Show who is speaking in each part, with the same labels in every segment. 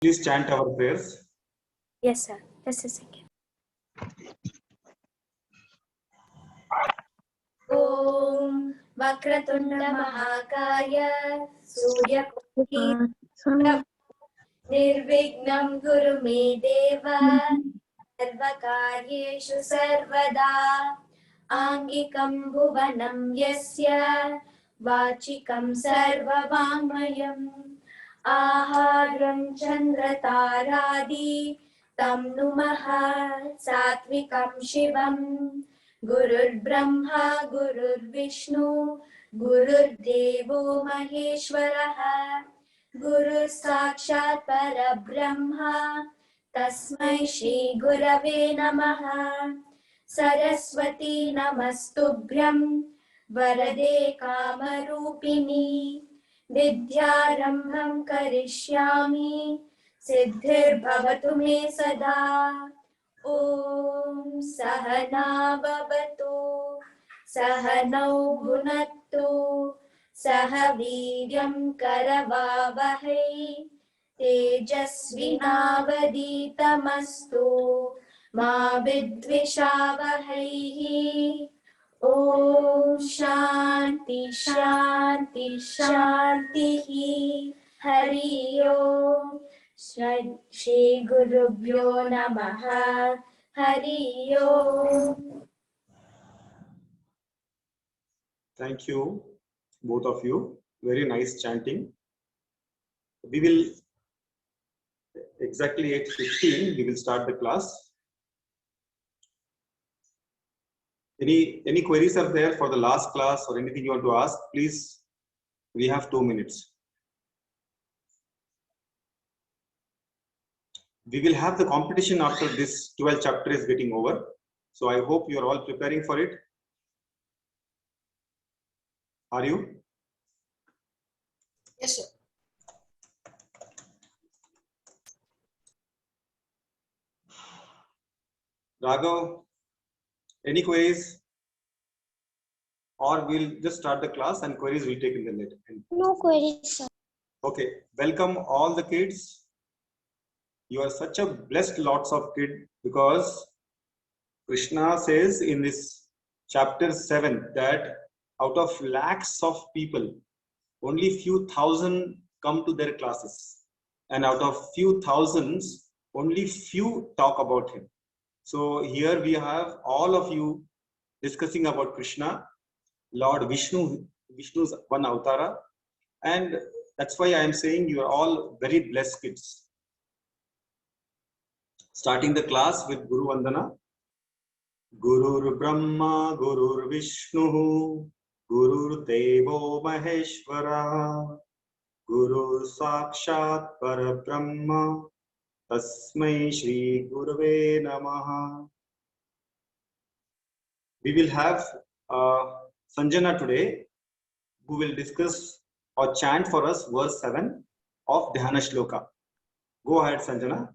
Speaker 1: Please chant our prayers.
Speaker 2: Yes, sir. Just a second. Om Vakratunda Mahakaya Surya Koti Nirvignam Guru Me Deva Sarvakaryeshu Sarvada Angikam Bhuvanam Yasya Vachikam Sarvavangmayam Aharam Chandrataradi Tam Numaha Satvikam Shivam Gurur Brahma Gurur Vishnu Gurur Devo Maheshwaraha Guru Sakshat Parabrahma Tasmai Shri Gurave Namaha Saraswati Namastubhyam Varade Kamarupini Vidyarambham Karishyami Siddhir Bhavatu Me Sada Om Sahana Bhavatu Sahanau Bhunattu Saha Viryam Karavavahai Tejasvinavaditamastu Ma Vidvishavahai Om Shanti Shanti Shanti Hari Om Shri Gurubhyo Namaha Hari Om.
Speaker 1: Thank you, both of you. Very nice chanting. We will exactly 8:15. We will start the class. Any queries are there for the last class or anything you want to ask? Please, we have 2 minutes. We will have the competition after this 12th chapter is getting over. So I hope you are all preparing for it. Are you?
Speaker 3: Yes, sir.
Speaker 1: Raghav, any queries? Or we'll just start the class and queries will take in the later.
Speaker 4: No queries, sir.
Speaker 1: Okay, welcome all the kids. You are such a blessed lots of kids because Krishna says in this chapter 7 that out of lakhs of people, only few thousand come to their classes. And out of few thousands, only few talk about him. So here we have all of you discussing about Krishna, Lord Vishnu, Vishnu's one avatara. And that's why I am saying you are all very blessed kids. Starting the class with Guru Vandana. Gurur Brahma, Gurur Vishnu, Gurur Devo Maheshwara, Guru Sakshat Parabrahma, Tasmai Shri Gurave Namaha. We will have Sanjana today, who will discuss or chant for us verse 7 of Dhyana Shloka. Go ahead, Sanjana.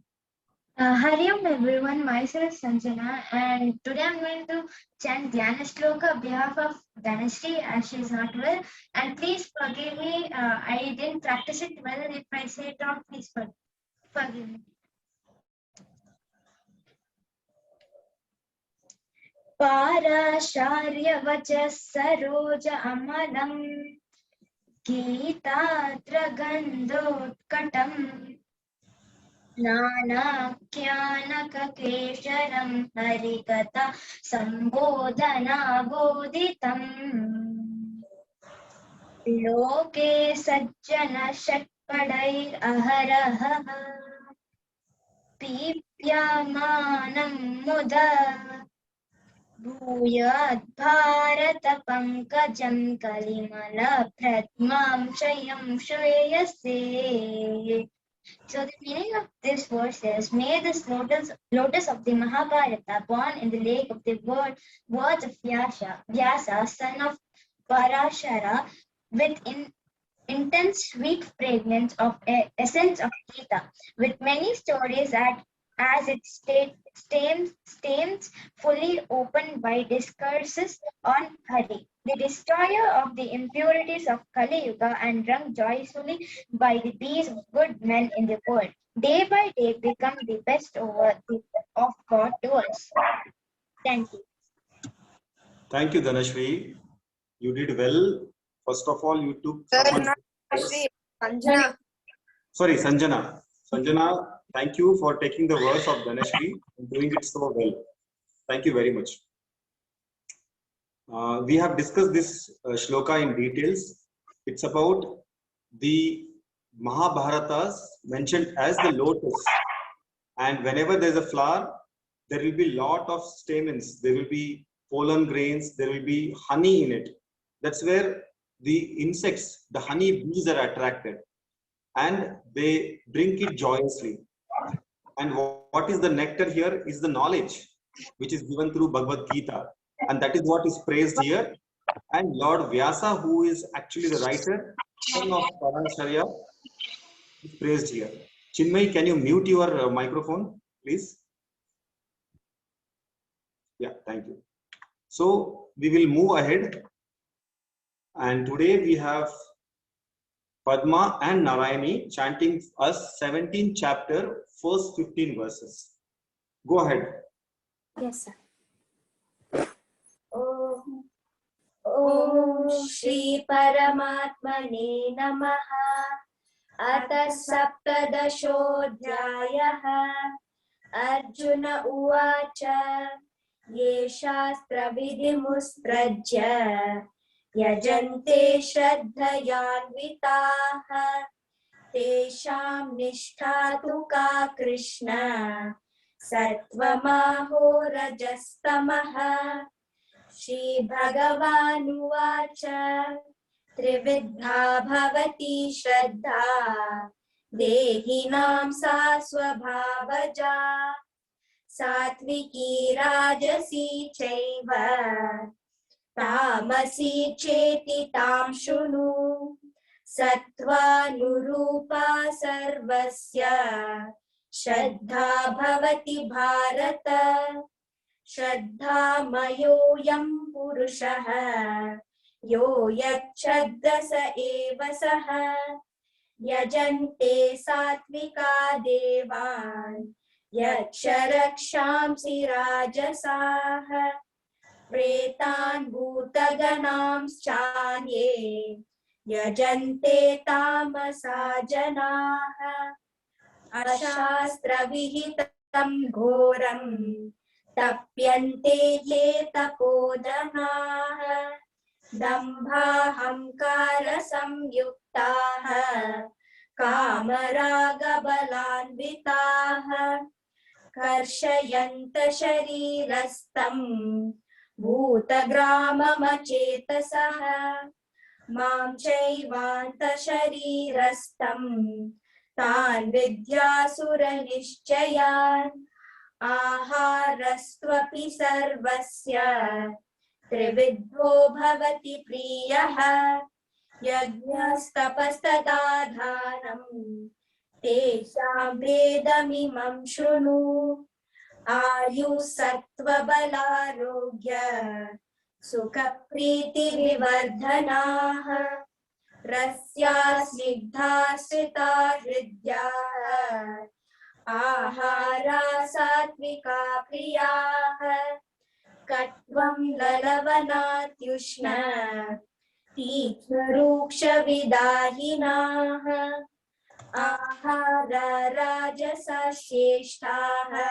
Speaker 4: Hari Om everyone, myself Sanjana, and today I'm going to chant Dhyana Shloka on behalf of Dhanashree as she is not well. And please forgive me, I didn't practice it well. If I say it wrong, please forgive me. Parasharya vachas saroja amalam Gita gandhotkatam Nanakyanakakesharam harikata sambodhana bodhitam Loke sajjana shatpadair aharaha Pipyamanam muda Bhuyat bharata pankajam kalimala pratmam shayam shreyase. So the meaning of this verse is, may this lotus of the Mahabharata, born in the lake of the words of Vyasa, son of Parashara, with intense sweet fragrance of essence of Gita, with many stories as it stems fully opened by discourses on Hari. the destroyer of the impurities of Kali Yuga, and drunk joyfully by the deeds of good men in the world. Day by day become the best of God to us. Thank you.
Speaker 1: Thank you, Dhanashri. You did well. First of all, you took someone.
Speaker 2: Sanjana.
Speaker 1: Sorry, Sanjana. Sanjana, thank you for taking the verse of Dhanashri and doing it so well. Thank you very much. We have discussed this shloka in details. It's about the Mahabharatas mentioned as the lotus. And whenever there's a flower, there will be lot of stamens. There will be pollen grains. There will be honey in it. That's where the insects, the honey bees are attracted. And they drink it joyously. And what is the nectar here is the knowledge, which is given through Bhagavad Gita. And that is what is praised here. And Lord Vyasa, who is actually the writer, son of Paramacharya, is praised here. Chinmay, can you mute your microphone, please? Yeah, thank you. So we will move ahead. And today we have Padma and Narayani chanting us 17th chapter, first 15 verses. Go ahead.
Speaker 2: Yes, sir. Om Shri Paramatmane Namaha. Atah Saptadashodhyayah. Arjuna Uvacha. Ye Shastra Vidhimusprajya. Yajante Shraddhayanvitaha. Tesham Nishtha ka Krishna. Sattvamaho Rajastamaha. Shri Bhagavanuvacha. Trividha bhavati shraddha. Dehinam sa swabhavaja. Satviki rajasi chaiva. Tamasi cheti tam shunu. Sattvanurupa sarvasya. Shraddha bhavati bharata. Shraddha mayoyam purushaha. Yo yachchadda sa eva saha. Yajante satvika devan. Yaksharaksham rajasaha. Pretan bhutaganam chanye. Yajante tamasa janaha. Ashastra vihitam ghoram. Tapyante ye tapodanaha. Dambhahamkara samyuktaha. Kamaraga balanvitaha. Karshayanta sharirastam. Bhutagramamachetasah. Mam chaivanta sharirastam. Tan vidyasura nishchayan. Aharastvapi sarvasya. Trividho bhavati priyaha. Yajnastapastadadhanam. Tesham vedamimam shrunu. Ayu sattva balarogya. Sukha priti vivardhanaha. Rasya snigdha sita hridyaha. Ahara satvika priyaha. Katvam lalavanatyushna. Tiksharuksha vidahinaha. Ahara rajasa sheshtaha.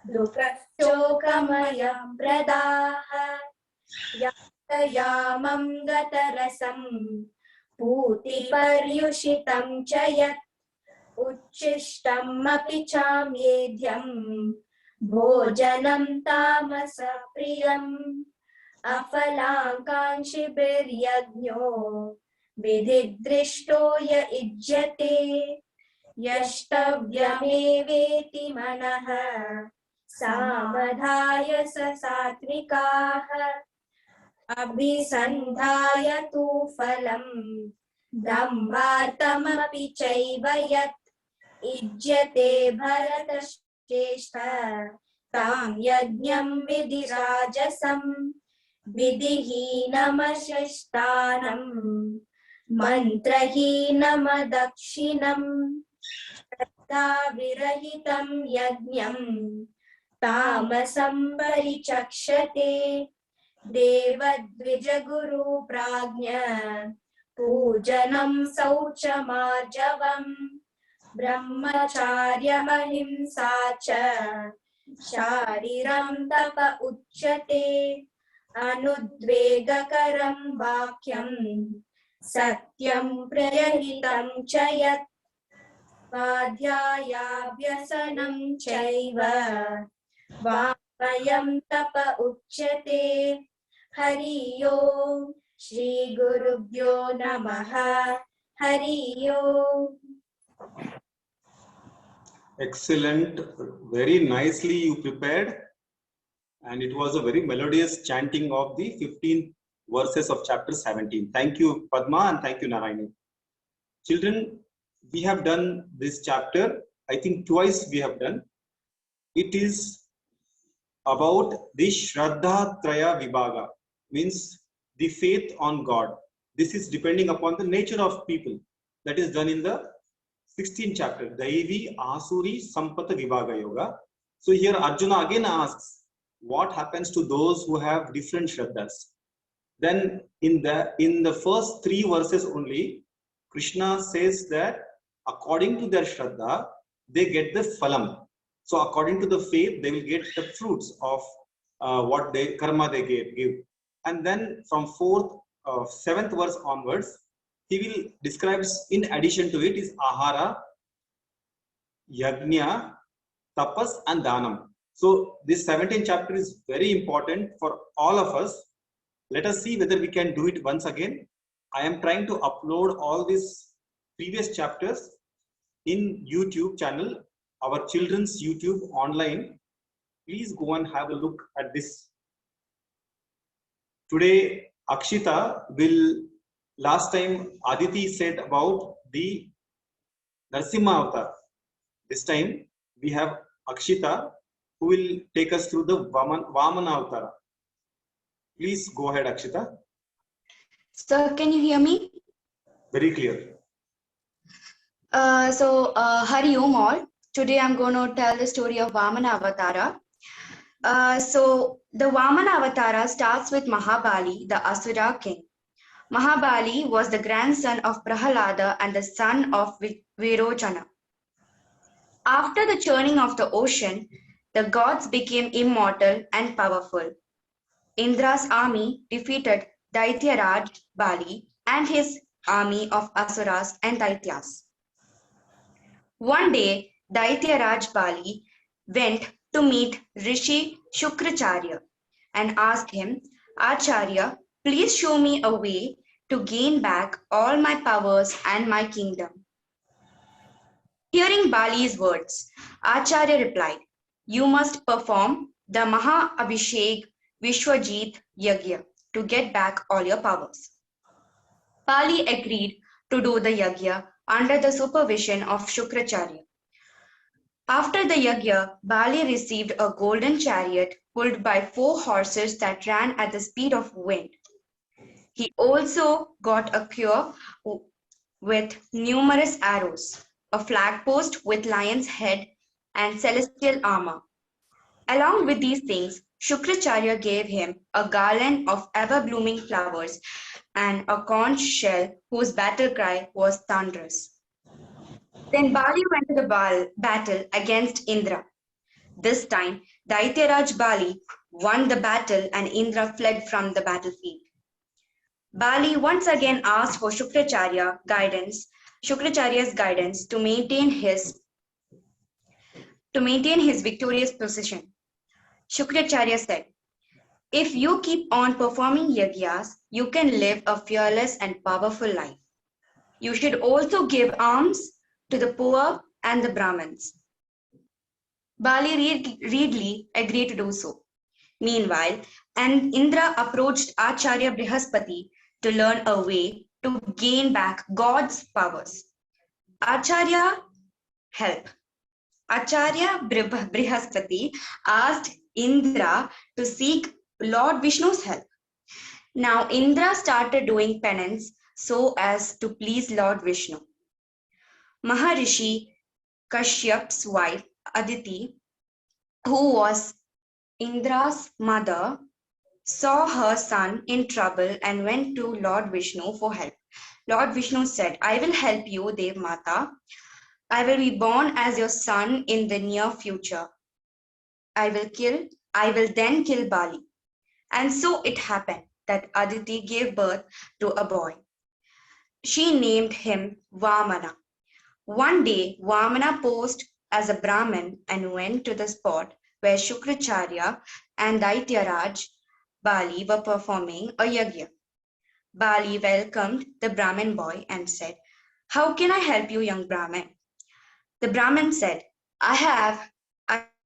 Speaker 2: Dukashokamayam pradaha. Yamam gatarasam. Puti paryushitam chayat. Uchishtam api chamyedhyam. Bhojanam tamasa priyam. Afalankanshi biryajno. Vidhidrishto ya ijjate. Yashtavyameveti manaha. Samadhaya sa satvikaha. Abhisandhaya tu phalam. Dhammartamapi chaivayat. Ijjate bharata sheshtha. Tam yajñam vidhi rajasam. विधिहीनमशस्तानं मन्त्रहीनमदक्षिणं श्रद्धाविरहितं यज्ञं तामसं परिचक्षते देवद्विजगुरु प्राज्ञ पूजनं शौचमार्जवम् ब्रह्मचार्यमहिंसा च शारीरं तप उच्यते अनुद्वेगकरं वाक्यं सत्यं प्रयहितं च यत् स्वाध्यायाभ्यसनं चैव वाङ्मयं तप उच्यते हरि ओम श्री गुरुभ्यो नमः हरि ओम.
Speaker 1: Excellent. Very nicely you prepared. And it was a very melodious chanting of the 15 verses of chapter 17. Thank you, Padma, and thank you, Narayani. Children, we have done this chapter, I think twice we have done. It is about the Shraddha Traya Vibhaga, means the faith on God. This is depending upon the nature of people. That is done in the 16th chapter, Daivi Asuri Sampata Vibhaga Yoga. So here Arjuna again asks, what happens to those who have different Shraddhas? Then in the first 3 verses only, Krishna says that according to their Shraddha, they get the phalam. So according to the faith, they will get the fruits of what they karma they give. And then from 7th verse onwards, he will describes in addition to it is ahara, yajna, tapas and dhanam. So this 17th chapter is very important for all of us. Let us see whether we can do it once again. I am trying to upload all these previous chapters in YouTube channel, our children's YouTube online. Please go and have a look at this. Today, Akshita will, last time Aditi said about the Narsimha Avatar. This time we have Akshita who will take us through the Vamana Avatar. Please go ahead, Akshita.
Speaker 3: Sir, can you hear me?
Speaker 1: Very clear.
Speaker 3: Hari Om all. Today I'm going to tell the story of Vamana Avatara. So the Vamana Avatara starts with Mahabali, the Asura king. Mahabali was the grandson of Prahalada and the son of Virochana. After the churning of the ocean, the gods became immortal and powerful. Indra's army defeated Daityaraj Bali and his army of Asuras and Daityas. One day, Daityaraj Bali went to meet Rishi Shukracharya and asked him, Acharya, please show me a way to gain back all my powers and my kingdom. Hearing Bali's words, Acharya replied, you must perform the Maha Abhishek Vishwajit Yagya to get back all your powers. Bali agreed to do the Yagya under the supervision of Shukracharya. After the Yagya, Bali received a golden chariot pulled by 4 horses that ran at the speed of wind. He also got a quiver with numerous arrows, a flagpost with lion's head and celestial armor. Along with these things, Shukracharya gave him a garland of ever-blooming flowers and a conch shell whose battle cry was thunderous. Then Bali went to the battle against Indra. This time, Daityaraj Bali won the battle and Indra fled from the battlefield. Bali once again asked for Shukracharya's guidance to maintain his victorious position. Shukracharya said, if you keep on performing yagyas, you can live a fearless and powerful life. You should also give alms to the poor and the Brahmins. Bali readily agreed to do so. Meanwhile, Indra approached Acharya Brihaspati to learn a way to gain back God's powers. Acharya Brihaspati asked Indra to seek Lord Vishnu's help. Now Indra started doing penance so as to please Lord Vishnu. Maharishi Kashyap's wife Aditi, who was Indra's mother, saw her son in trouble and went to Lord Vishnu for help. Lord Vishnu said, I will help you, Dev Mata. I will be born as your son in the near future. I will then kill Bali. And so it happened that Aditi gave birth to a boy. She named him Vamana. One day, Vamana posed as a Brahmin and went to the spot where Shukracharya and Daityaraj Bali were performing a yajna. Bali welcomed the Brahmin boy and said, How can I help you, young Brahmin? The Brahmin said, I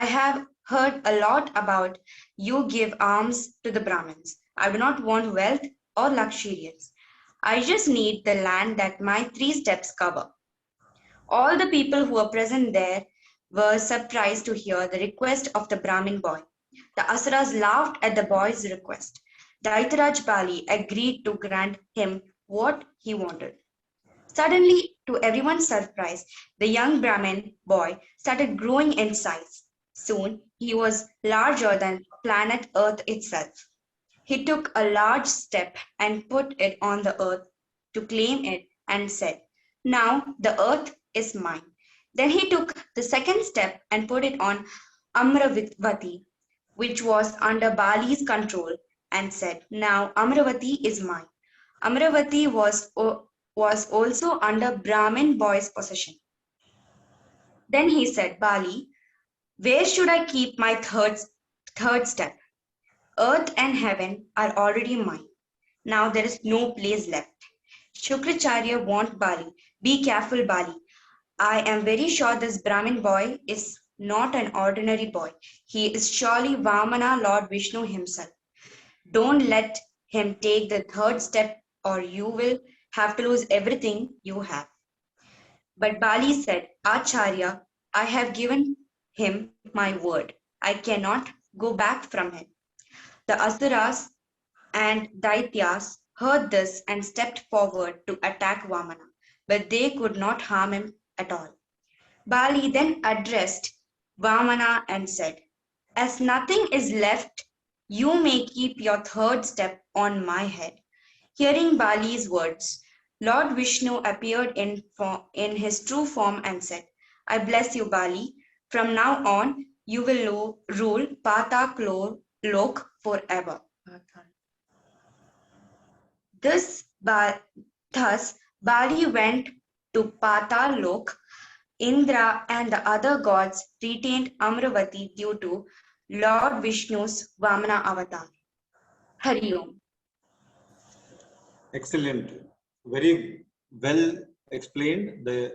Speaker 3: have heard a lot about you give alms to the Brahmins. I do not want wealth or luxurious. I just need the land that my 3 steps cover. All the people who were present there were surprised to hear the request of the Brahmin boy. The Asuras laughed at the boy's request. Daitaraj Bali agreed to grant him what he wanted. Suddenly, to everyone's surprise, the young Brahmin boy started growing in size. Soon, he was larger than planet Earth itself. He took a large step and put it on the earth to claim it and said, Now the earth is mine. Then he took the second step and put it on Amravati, which was under Bali's control, and said, Now Amravati is mine. Amravati was also under Brahmin boy's possession. Then he said, Bali, where should I keep my third step? Earth and heaven are already mine. Now there is no place left. Shukracharya warned Bali, Be careful, Bali. I am very sure this Brahmin boy is not an ordinary boy. He is surely Vamana, Lord Vishnu himself. Don't let him take the third step or you will have to lose everything you have. But Bali said, Acharya, I have given him my word. I cannot go back from him. The Asuras and Daityas heard this and stepped forward to attack Vamana, but they could not harm him at all. Bali then addressed Vamana and said, As nothing is left, you may keep your third step on my head. Hearing Bali's words, Lord Vishnu appeared in his true form and said, I bless you, Bali. From now on, you will rule Patak Lok forever. Thus, Bali went to Patal Lok. Indra and the other gods retained Amravati due to Lord Vishnu's Vamana avatar. Hari Om.
Speaker 1: Excellent. Very well explained. The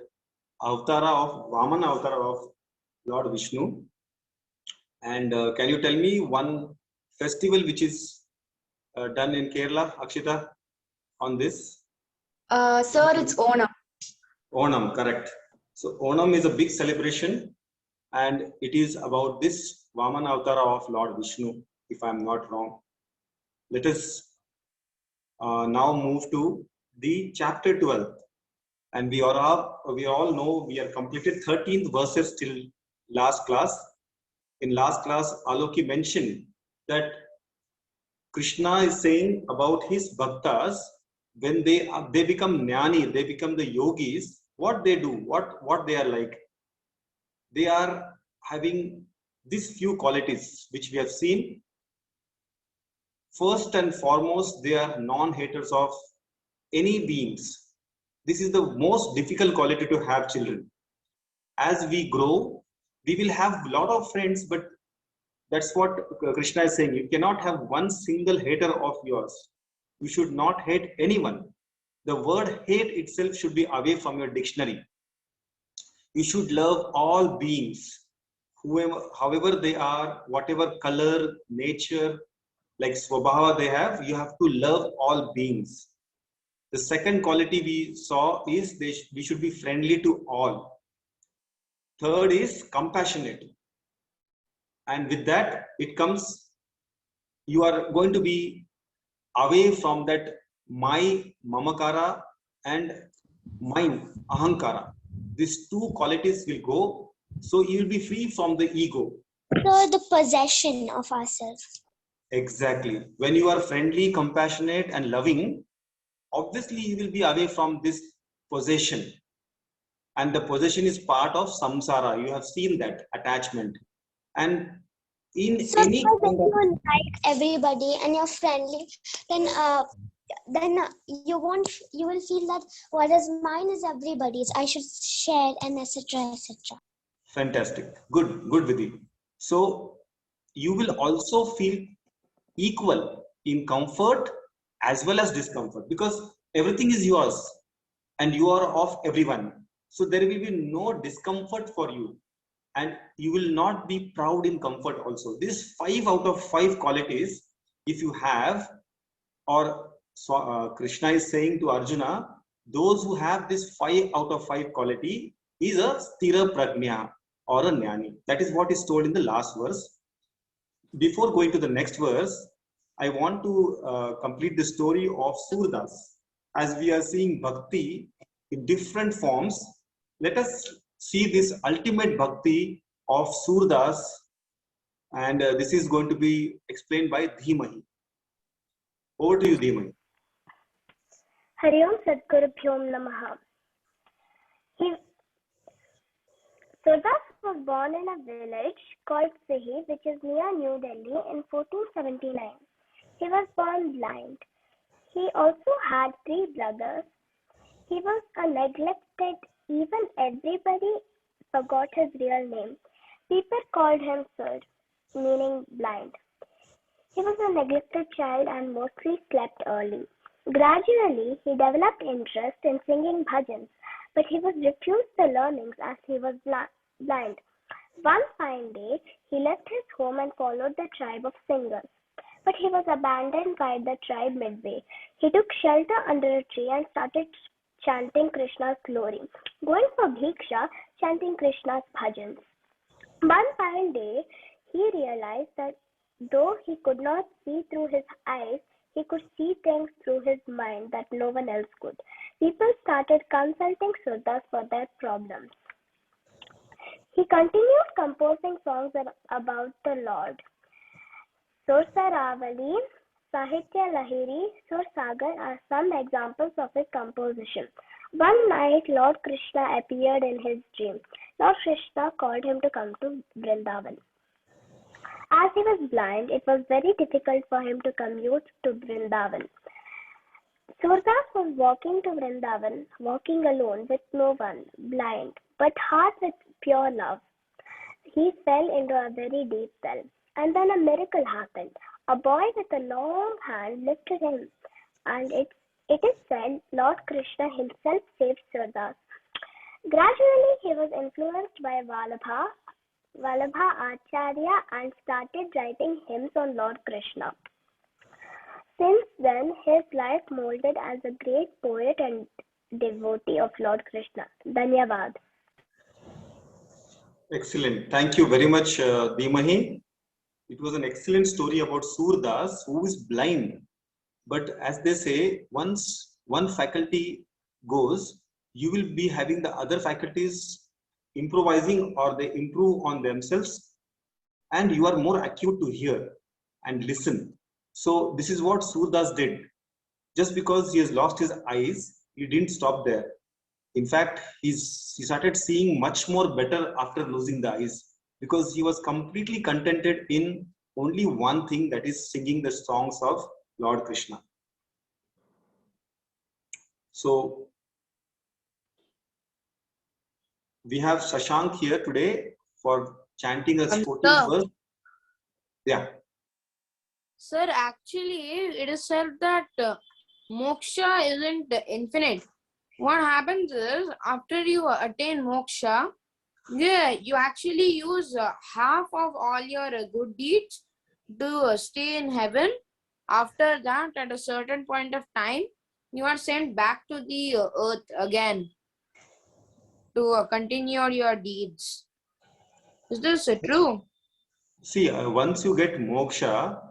Speaker 1: avatara of Vamana avatar of Lord Vishnu. And can you tell me one festival which is done in Kerala, Akshita, on this?
Speaker 3: Sir, it's Onam.
Speaker 1: Onam, correct. So Onam is a big celebration and it is about this Vamana avatar of Lord Vishnu, if I am not wrong. Let us now move to the chapter 12. And we all know we are completed 13th verses till last class. In last class, Aloki mentioned that Krishna is saying about his bhaktas, when they become jnani, they become the yogis, what they do, what they are like. They are having these few qualities which we have seen. First and foremost, they are non-haters of any beings. This is the most difficult quality to have, children. As we grow, we will have a lot of friends, but that's what Krishna is saying. You cannot have one single hater of yours. You should not hate anyone. The word hate itself should be away from your dictionary. You should love all beings, however they are, whatever color, nature, like swabhava they have, you have to love all beings. The second quality we saw is we should be friendly to all. Third is compassionate. And with that, it comes, you are going to be away from that my mamakara and mine ahankara. These two qualities will go. So you will be free from the ego.
Speaker 5: So the possession of ourselves.
Speaker 1: Exactly. When you are friendly, compassionate, and loving, obviously you will be away from this possession. And the possession is part of samsara. You have seen that attachment. And in
Speaker 5: So
Speaker 1: any
Speaker 5: if
Speaker 1: kind of,
Speaker 5: you like everybody and you're friendly, then you will feel that what is mine is everybody's. I should share and etc. etc.
Speaker 1: fantastic. Good, good Vidhi. So you will also feel equal in comfort as well as discomfort, because everything is yours and you are of everyone. So there will be no discomfort for you, and you will not be proud in comfort also. These 5 out of 5 qualities, if you have, or Krishna is saying to Arjuna, those who have this 5 out of 5 quality is a sthira prajna or a jnani. That is what is told in the last verse. Before going to the next verse, I want to complete the story of Surdas. As we are seeing bhakti in different forms, let us see this ultimate bhakti of Surdas, and this is going to be explained by Dhimahi. Over to you, Dhimahi.
Speaker 6: Hari Om Sadgurubhyom Namaha. Surdas was born in a village called Sihi, which is near New Delhi, in 1479. He was born blind. He also had 3 brothers. He was a neglected, even everybody forgot his real name. People called him Sur, meaning blind. He was a neglected child and mostly slept early. Gradually, he developed interest in singing bhajans, but he was refused the learnings as he was blind. One fine day, he left his home and followed the tribe of singers. But he was abandoned by the tribe midway. He took shelter under a tree and started chanting Krishna's glory, going for bhiksha, chanting Krishna's bhajans. One fine day, he realized that though he could not see through his eyes, he could see things through his mind that no one else could. People started consulting Surdas for their problems. He continued composing songs about the Lord. Sur Saravali, Sahitya Lahiri, Sur Sagar are some examples of his composition. One night, Lord Krishna appeared in his dream. Lord Krishna called him to come to Vrindavan. As he was blind, it was very difficult for him to commute to Vrindavan. Surdas was walking to Vrindavan, walking alone with no one, blind, but heart with pure love. He fell into a very deep well, and then a miracle happened. A boy with a long hand lifted him, and it is said Lord Krishna himself saved Surdas. Gradually, he was influenced by Vallabha Acharya and started writing hymns on Lord Krishna. Since then, his life molded as a great poet and devotee of Lord Krishna. Dhanyavad.
Speaker 1: Excellent. Thank you very much, Dhimahi. It was an excellent story about Surdas, who is blind. But as they say, once one faculty goes, you will be having the other faculties improvising, or they improve on themselves, and you are more acute to hear and listen. So this is what Surdas did. Just because he has lost his eyes, he didn't stop there. In fact, he started seeing much more better after losing the eyes, because he was completely contented in only one thing, that is singing the songs of Lord Krishna. So we have Shashank here today for chanting us 14th verse. Yeah.
Speaker 7: Sir, actually, it is said that moksha isn't infinite. What happens is, after you attain moksha, you actually use half of all your good deeds to stay in heaven. After that, at a certain point of time, you are sent back to the earth again to continue your deeds. Is this true?
Speaker 1: See, once you get moksha,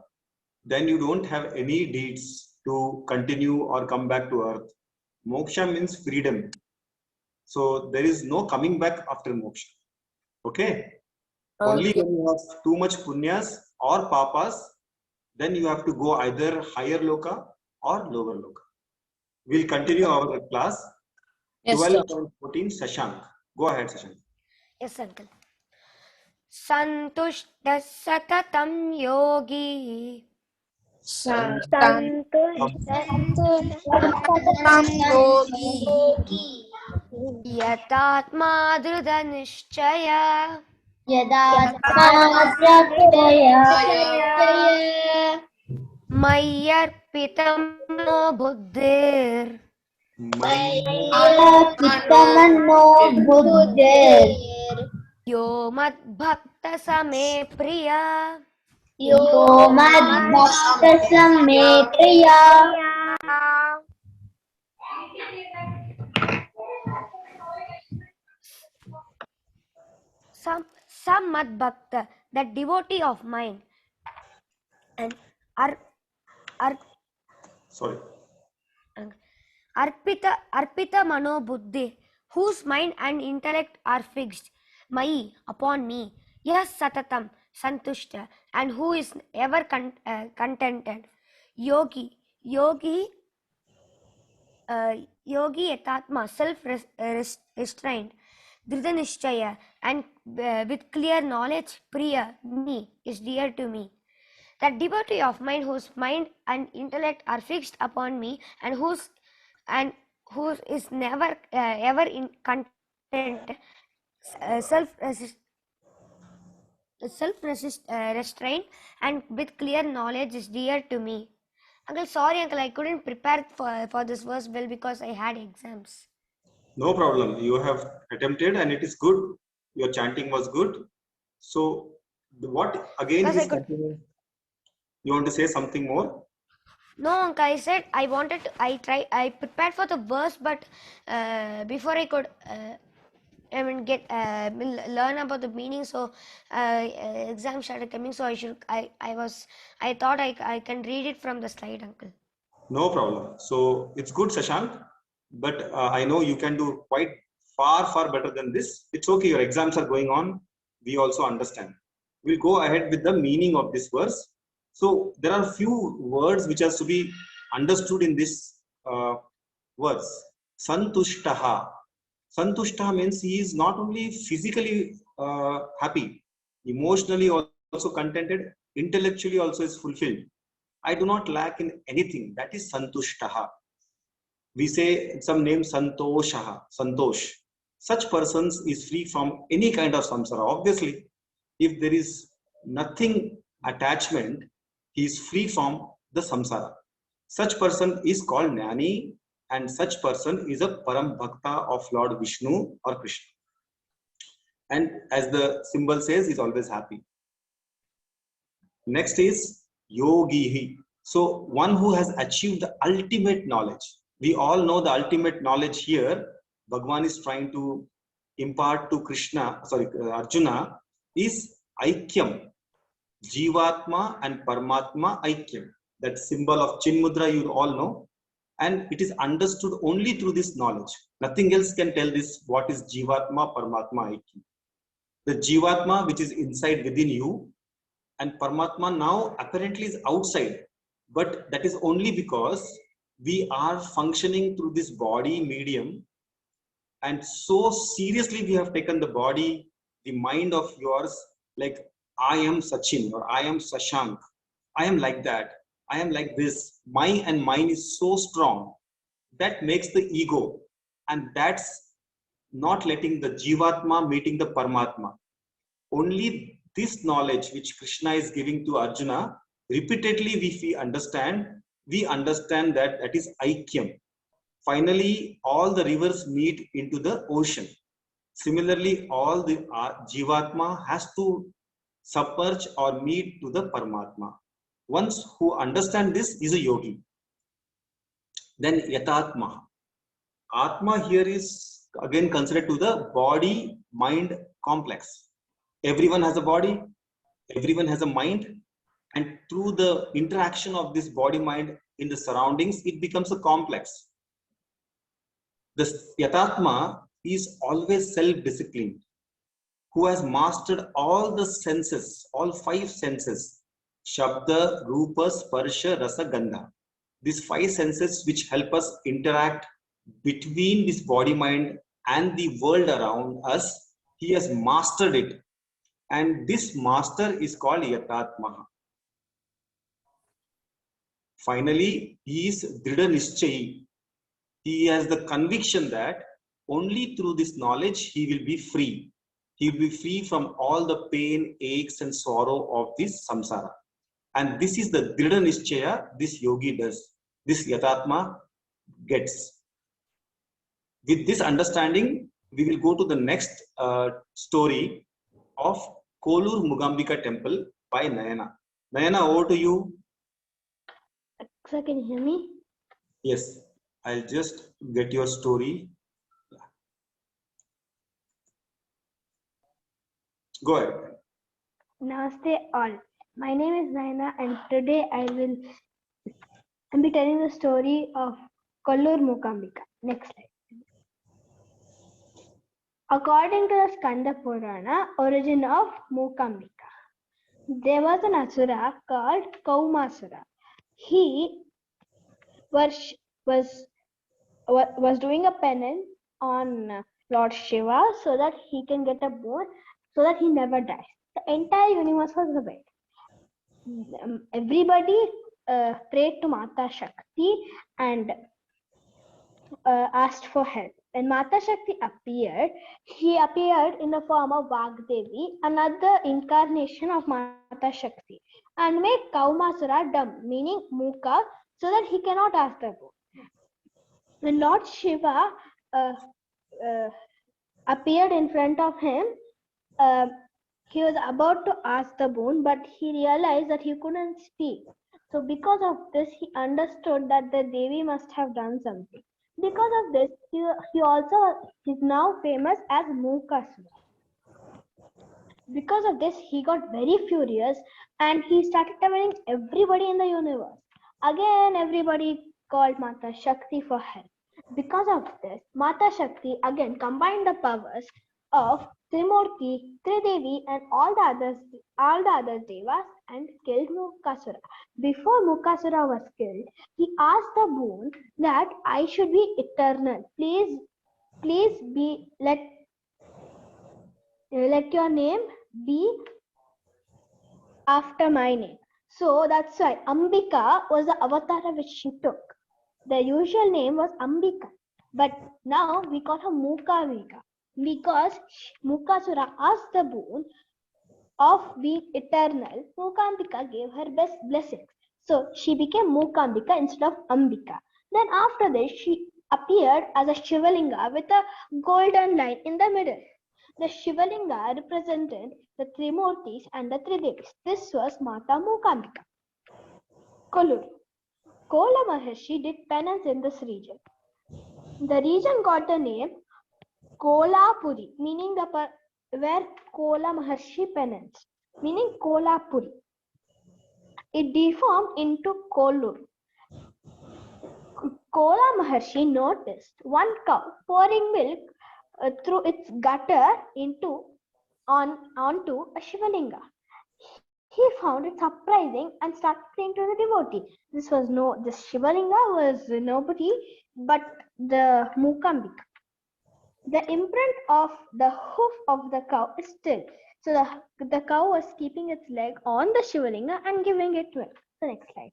Speaker 1: then you don't have any deeds to continue or come back to earth. Moksha means freedom. So there is no coming back after moksha. Okay? Only
Speaker 7: Okay.
Speaker 1: when you have too much punyas or papas, then you have to go either higher loka or lower loka. We'll continue our class.
Speaker 7: Yes, sir.
Speaker 1: 12.14 Shashank. Go ahead, Shashank.
Speaker 2: Yes, uncle. Santushta satatam yogi.
Speaker 7: Santam
Speaker 4: yogi
Speaker 2: Yatatma drudha nishchaya. Mayyarpitam no buddhir. Yo mad bhakta same priya. Some mad bhakta, that devotee of mine, and
Speaker 1: Sorry.
Speaker 2: arpita mano buddhi, whose mind and intellect are fixed, mai, upon me, yes satatam, santushta, and who is ever contented, yogi yatatma, self restrained, dhritanishchaya, and with clear knowledge, priya, me, is dear to me. That devotee of mine whose mind and intellect are fixed upon me, and who is never ever in content, restraint, and with clear knowledge is dear to me. Uncle, sorry, uncle, I couldn't prepare for this verse well because I had exams.
Speaker 1: No problem. You have attempted and it is good. Your chanting was good. So, what again
Speaker 2: Because
Speaker 1: is continuing? You want to say something more?
Speaker 2: No, uncle, I said I prepared for the verse, but before I could learn about the meaning, so exam started coming, so I thought I can read it from the slide, uncle.
Speaker 1: No problem. So it's good, Shashank, but I know you can do quite far better than this. It's okay. Your exams are going on. We also understand. We'll go ahead with the meaning of this verse. So there are few words which has to be understood in this verse. Santushtaha. Santushtaha means he is not only physically happy, emotionally also contented, intellectually also is fulfilled. I do not lack in anything. That is santushtaha. We say some name santoshaha, santosh. Such persons is free from any kind of samsara. Obviously, if there is nothing attachment, he is free from the samsara. Such person is called jnani, and such person is a param bhakta of Lord Vishnu or Krishna. And as the symbol says, is always happy. Next is yogi. So one who has achieved the ultimate knowledge. We all know the ultimate knowledge here. Bhagwan is trying to impart to Arjuna is Aikyam. Jivatma and Paramatma Aikyam. That symbol of Chinmudra you all know. And it is understood only through this knowledge. Nothing else can tell this what is Jivatma, Paramatma Aikyam. The Jivatma which is inside within you, and Paramatma now apparently is outside, but that is only because we are functioning through this body medium, and so seriously we have taken the body, the mind of yours, like I am Sachin or I am Sashank, I am like that, I am like this. My and mine is so strong that makes the ego, and that's not letting the Jivatma meeting the Paramatma. Only this knowledge which Krishna is giving to Arjuna, repeatedly we understand that that is Aikyam. Finally, all the rivers meet into the ocean. Similarly, all the Jivatma has to submerge or meet to the Paramatma. Once who understand this is a yogi. Then Yatatma. Atma here is again considered to the body-mind complex. Everyone has a body, everyone has a mind, And through the interaction of this body mind in the surroundings, it becomes a complex. The Yatatma is always self-disciplined, who has mastered all the senses, all 5 senses, Shabda, Rupa, Sparsha, Rasa, Gandha. These 5 senses which help us interact between this body mind and the world around us, he has mastered it. And this master is called Yatatma. Finally, he is Dhrida Nishchayi. He has the conviction that only through this knowledge he will be free. He will be free from all the pain, aches, and sorrow of this samsara. And this is the Dhrida Nishchaya this yogi does, this Yatatma gets. With this understanding, we will go to the next story of Kolur Mugambika temple by Nayana. Nayana, over to you.
Speaker 6: Sir, can you hear me?
Speaker 1: Yes, I'll just get your story. Go ahead.
Speaker 6: Namaste all. My name is Naina and today I will be telling the story of Kollur Mukambika. Next slide. According to the Skanda Purana, origin of Mukambika, there was an asura called Kaumasura. He was doing a penance on Lord Shiva so that he can get a boon, so that he never dies. The entire universe was aware. Everybody prayed to Mata Shakti and asked for help. When Mata Shakti appeared, he appeared in the form of Vagdevi, another incarnation of Mata Shakti, and made Kaumasura dumb, meaning Muka, so that he cannot ask the boon. When Lord Shiva appeared in front of him, he was about to ask the boon, but he realized that he couldn't speak. So because of this, he understood that the Devi must have done something. Because of this, he also is now famous as Mukasura. Because of this, he got very furious and he started telling everybody in the universe. Again, everybody called Mata Shakti for help. Because of this, Mata Shakti again combined the powers of Trimurti, Tridevi, and all the other devas and killed Mukasura. Before Mukasura was killed, he asked the boon that I should be eternal. Please be let your name be after my name. So that's why Ambika was the avatara which she took. The usual name was Ambika, but now we call her Mukambika because Mukasura asked the boon of being eternal. Mukambika gave her best blessings. So she became Mukambika instead of Ambika. Then after this, she appeared as a Shivalinga with a golden line in the middle. The Shivalinga represented the Trimurtis and the Tridevis. This was Mata Mukambika. Kollur. Kola Maharshi did penance in this region. The region got the name Kolapuri, meaning where Kola Maharshi penance, meaning Kolapuri. It deformed into Kollur. Kola Maharshi noticed one cow pouring milk through its gutter onto a Shivalinga. He found it surprising and started praying to the devotee. This Shivalinga was nobody but the Mukambika. The imprint of the hoof of the cow is still. So the cow was keeping its leg on the Shivalinga and giving it milk. The next slide.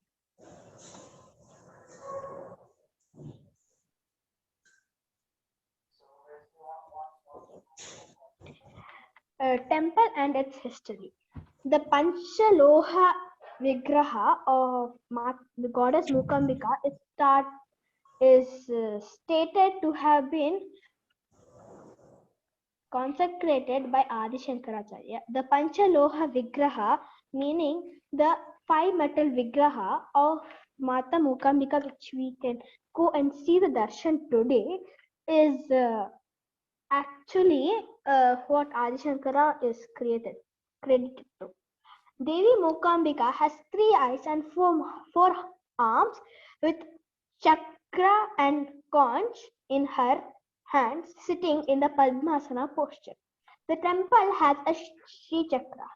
Speaker 6: Temple and its history. The Panchaloha Vigraha of the goddess Mukambika is stated to have been consecrated by Adi Shankaracharya. The Panchaloha Vigraha, meaning the 5 metal Vigraha of Mata Mukambika, which we can go and see the darshan today, is actually what Adi Shankara is credited to. Devi Mukambika has 3 eyes and 4 arms with chakra and conch in her hands, sitting in the Padmasana posture. The temple has a Sri Chakra.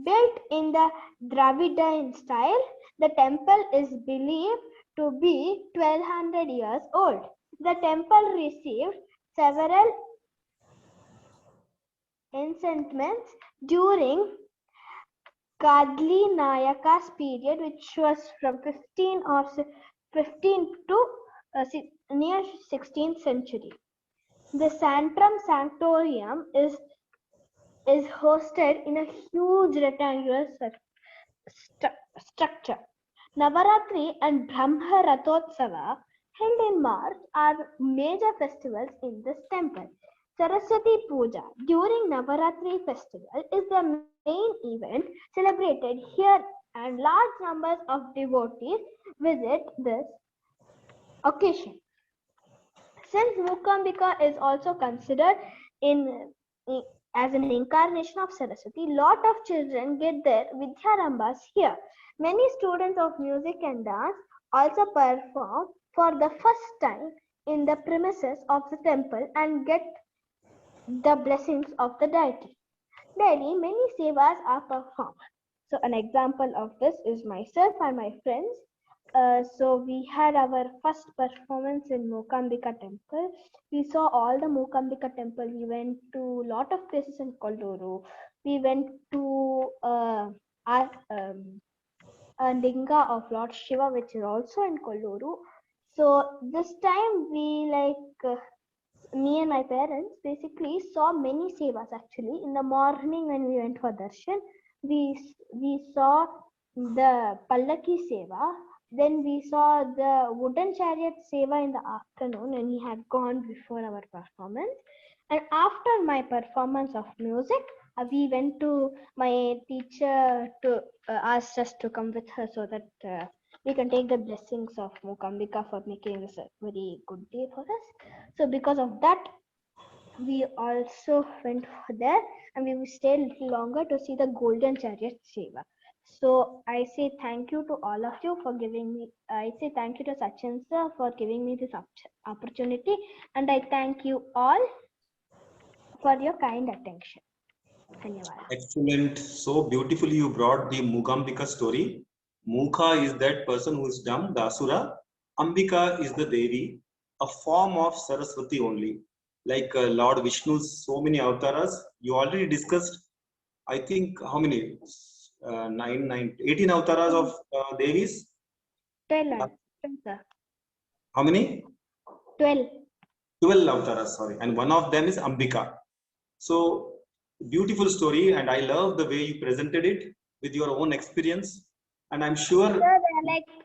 Speaker 6: Built in the Dravidian style, the temple is believed to be 1200 years old. The temple received several enchantments during Kadli Nayaka's period, which was from 15 to near 16th century. The Santram Sanctorium is hosted in a huge rectangular structure. Navaratri and Brahma Rathotsava, held in March, are major festivals in this temple. Saraswati Puja during Navaratri festival is the main event celebrated here, and large numbers of devotees visit this occasion. Since Mukambika is also considered as an incarnation of Saraswati, lot of children get their Vidyarambhas here. Many students of music and dance also perform for the first time in the premises of the temple and get the blessings of the deity. Daily, many sevas are performed. So an example of this is myself and my friends. So we had our first performance in Mukambika temple. We saw all the Mukambika temple. We went to a lot of places in Kolluru. We went to a linga of Lord Shiva, which is also in Kolluru. So this time we me and my parents basically saw many sevas. Actually, in the morning when we went for darshan, we saw the Pallaki seva. Then we saw the wooden chariot seva in the afternoon, and we had gone before our performance. And after my performance of music, we went to my teacher to ask us to come with her so that we can take the blessings of Mukambika for making this a very good day for us. So because of that, we also went there, and we stayed a little longer to see the golden chariot seva. So I say thank you to all of you for giving me, I say thank you to Sachin sir for giving me this opportunity, and I thank you all for your kind attention. Dhanyawad.
Speaker 1: Excellent. So beautifully you brought the Mukambika story. Mukha is that person who is dumb, the Asura. Ambika is the Devi, a form of Saraswati only. Like Lord Vishnu's so many avatars. You already discussed, I think, how many? 18 avatars of Devis.
Speaker 6: 12, sir.
Speaker 1: How many?
Speaker 6: 12.
Speaker 1: 12 avatars, sorry. And one of them is Ambika. So beautiful story, and I love the way you presented it with your own experience. And I'm sure
Speaker 6: There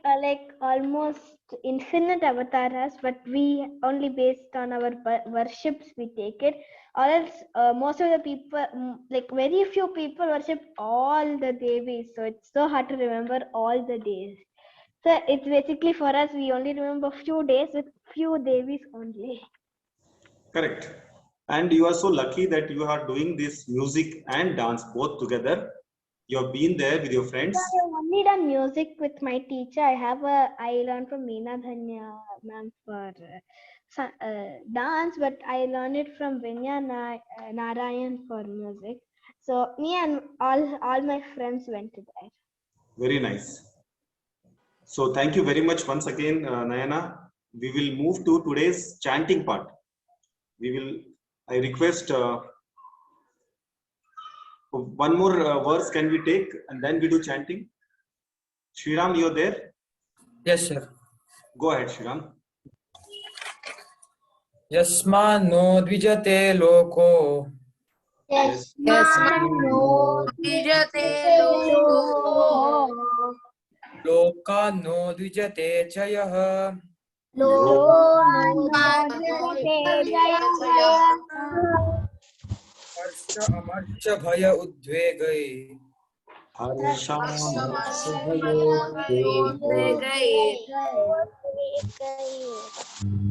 Speaker 6: are like almost infinite avatars, but we only based on our worships we take it. Or else, most of the people, like very few people, worship all the Devis. So it's so hard to remember all the days. So it's basically for us, we only remember few days with few Devis only.
Speaker 1: correct. And you are so lucky that you are doing this music and dance both together. You have been there with your friends.
Speaker 6: I have only done music with my teacher. I learned from Meena Dhanya ma'am for dance, but I learned it from Vinya Narayan for music. So me and all my friends went to there.
Speaker 1: Very nice. So thank you very much once again, Nayana. We will move to today's chanting part. I request one more verse can we take, and then we do chanting. Shriram, you're there?
Speaker 8: Yes, sir.
Speaker 1: Go ahead, Shriram.
Speaker 8: Yasmano dvijate loko.
Speaker 5: Yes.
Speaker 8: Loka no dvijate chayah. Harsha amarcha bhaya udvegai.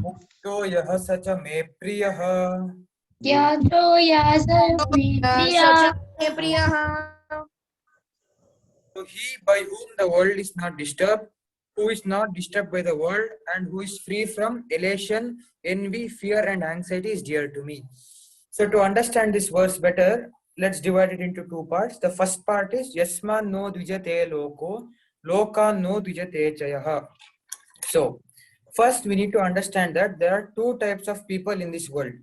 Speaker 8: Mukto yah sacha me priyah.
Speaker 7: Priyaha.
Speaker 8: So he by whom the world is not disturbed, who is not disturbed by the world, and who is free from elation, envy, fear, and anxiety is dear to me. So to understand this verse better, let's divide it into two parts. The first part is Yasma no dvijate loko, loka no dvijate chayaha. So first we need to understand that there are two types of people in this world.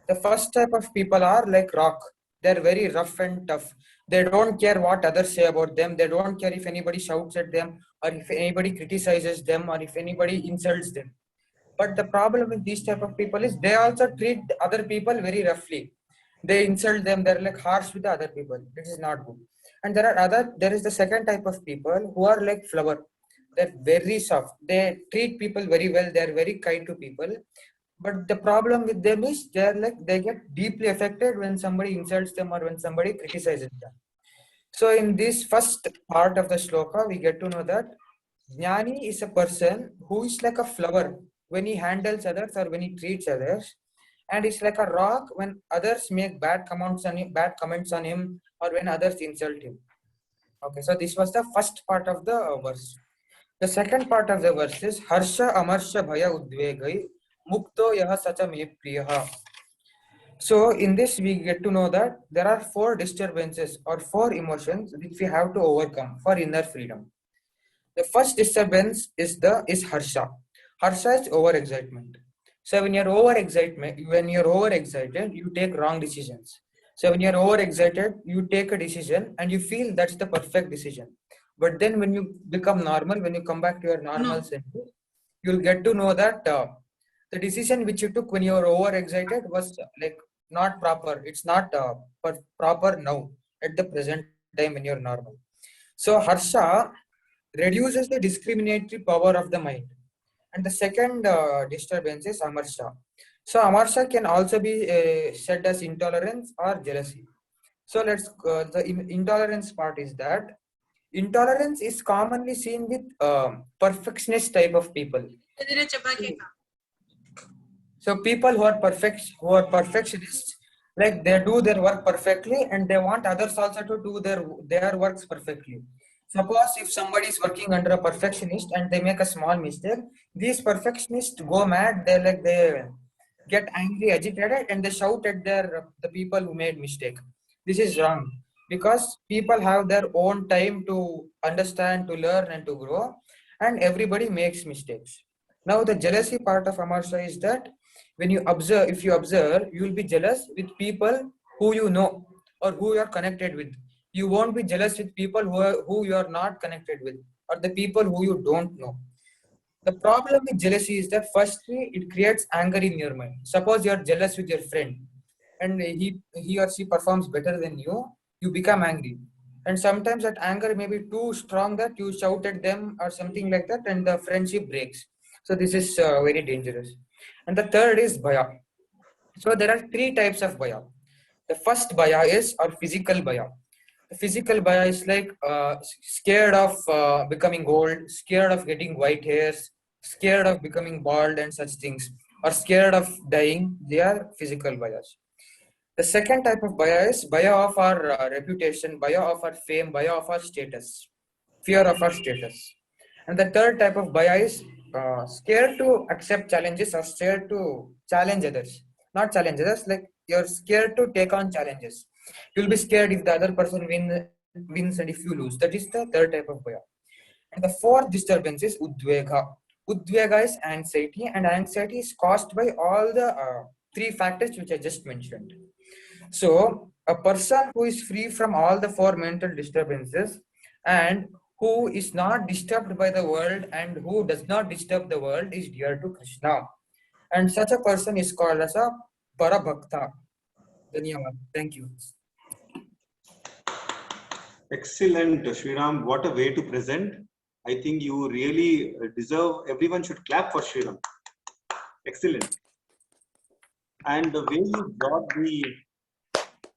Speaker 8: The first type of people are like rock. They're very rough and tough. They don't care what others say about them. They don't care if anybody shouts at them or if anybody criticizes them or if anybody insults them. But the problem with these type of people is they also treat other people very roughly. They insult them. They're like harsh with the other people. This is not good. And there is the second type of people who are like flower. They're very soft. They treat people very well. They're very kind to people. But the problem with them is they get deeply affected when somebody insults them or when somebody criticizes them. So in this first part of the shloka, we get to know that jnani is a person who is like a flower when he handles others or when he treats others, and is like a rock when others make bad comments on him, or when others insult him. Okay, so this was the first part of the verse. The second part of the verse is Harsha Amarsha Bhaya Udvegai Mukto Yaha Sacha Me Priyaha. So in this we get to know that there are four disturbances or four emotions which we have to overcome for inner freedom. The first disturbance is Harsha. Harsha is overexcitement. So when you're overexcited, you take wrong decisions. So when you're overexcited, you take a decision and you feel that's the perfect decision. But then when you become normal, when you come back to your normal senses, you'll get to know that the decision which you took when you were overexcited was like not proper. It's not proper now at the present time when you're normal. So Harsha reduces the discriminatory power of the mind. And the second disturbance is Amarsha. So Amarsha can also be said as intolerance or jealousy. So the intolerance part is that intolerance is commonly seen with perfectionist type of people. So people who are perfectionists, like they do their work perfectly and they want others also to do their works perfectly. Suppose if somebody is working under a perfectionist and they make a small mistake, these perfectionists go mad. They get angry, agitated, and they shout at the people who made mistake. This is wrong because people have their own time to understand, to learn, and to grow, and everybody makes mistakes. Now the jealousy part of Amarsha is that if you observe, you will be jealous with people who you know or who you are connected with. You won't be jealous with people who you are not connected with or the people who you don't know. The problem with jealousy is that firstly, it creates anger in your mind. Suppose you are jealous with your friend and he or she performs better than you, you become angry. And sometimes that anger may be too strong that you shout at them or something like that and the friendship breaks. So this is very dangerous. And the third is bhaya. So there are three types of bhaya. The first bhaya is our physical bhaya. The physical bhaya is like scared of becoming old, scared of getting white hairs, scared of becoming bald and such things, or scared of dying. They are physical bhayas. The second type of bhaya is bhaya of our reputation, bhaya of our fame, bhaya of our status, fear of our status. And the third type of bhaya is scared to accept challenges or scared to challenge others. Not challenge others, like you're scared to take on challenges. You'll be scared if the other person wins and if you lose. That is the third type of bhaya. And the fourth disturbance is udvega. Udvega is anxiety, and anxiety is caused by all the three factors which I just mentioned. So, a person who is free from all the four mental disturbances and who is not disturbed by the world and who does not disturb the world is dear to Krishna. And such a person is called as a Parabhakta. Dhanyavad. Thank you.
Speaker 1: Excellent, Shriram. What a way to present. I think you really deserve, everyone should clap for Shriram. Excellent. And the way you brought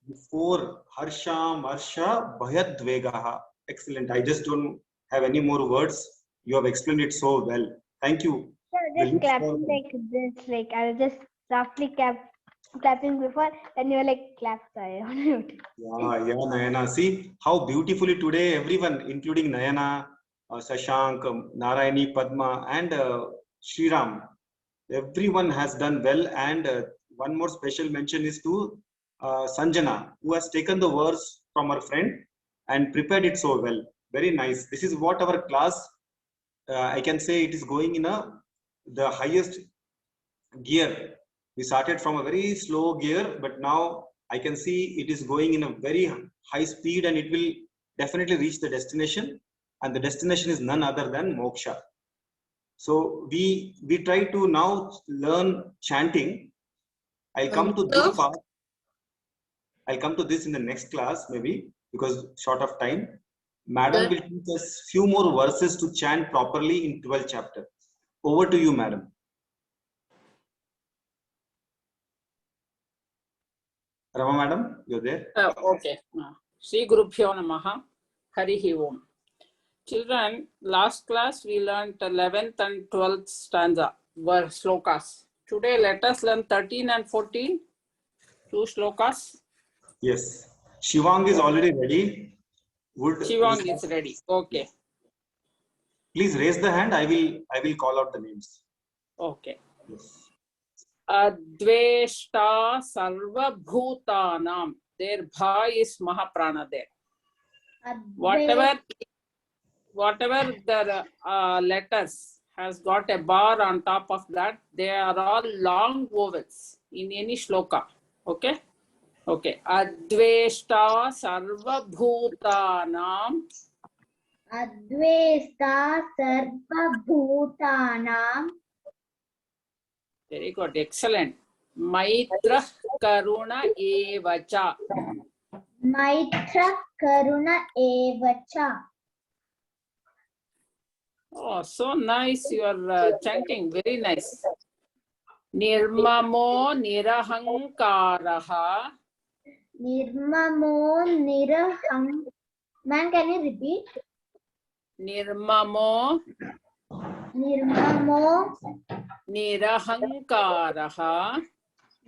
Speaker 1: the four Harsha, Marsha, Bhayadvegaha. Excellent. I just don't have any more words. You have explained it so well. Thank you.
Speaker 6: Just clapping like this, like I was just softly clapping before, then you were like, clap, sorry.
Speaker 1: Yeah, Nayana. See how beautifully today everyone, including Nayana, Sashank, Narayani, Padma, and Sriram, everyone has done well. And one more special mention is to Sanjana, who has taken the verse from her friend and prepared it so well. Very nice. This is what our class, I can say it is going in the highest gear. We started from a very slow gear, but now I can see it is going in a very high speed, and it will definitely reach the destination. And the destination is none other than moksha. So we try to now learn chanting. I'll come to this part. I'll come to this in the next class, maybe, because short of time. Madam will teach us few more verses to chant properly in 12th chapter. Over to you, madam. Rama madam, you're there?
Speaker 9: Okay. Shri Gurubhyo Namaha. Harihi Om. Children, last class we learned 11th and 12th stanza, were slokas. Today let us learn 13 and 14, 2 slokas.
Speaker 1: Yes. Shivang is already ready.
Speaker 9: Shivang is ready. Okay.
Speaker 1: Please raise the hand. I will call out the names.
Speaker 9: Okay.
Speaker 1: Yes.
Speaker 9: Adveshta sarva bhutanam. There bha is Mahaprana there. Whatever the letters has got a bar on top of that, they are all long vowels in any shloka. Okay? Okay. Adveshta sarva bhutanam.
Speaker 4: Advesta sarva bhutanam.
Speaker 9: Very good. Excellent. Maitra karuna evacha.
Speaker 4: Maitra karuna evacha.
Speaker 9: Oh, so nice. You are chanting. Very nice. Nirmamo nirahankaraha.
Speaker 4: Nirmamo niraham. Man, can you repeat?
Speaker 9: Nirmamo nirahankaraha.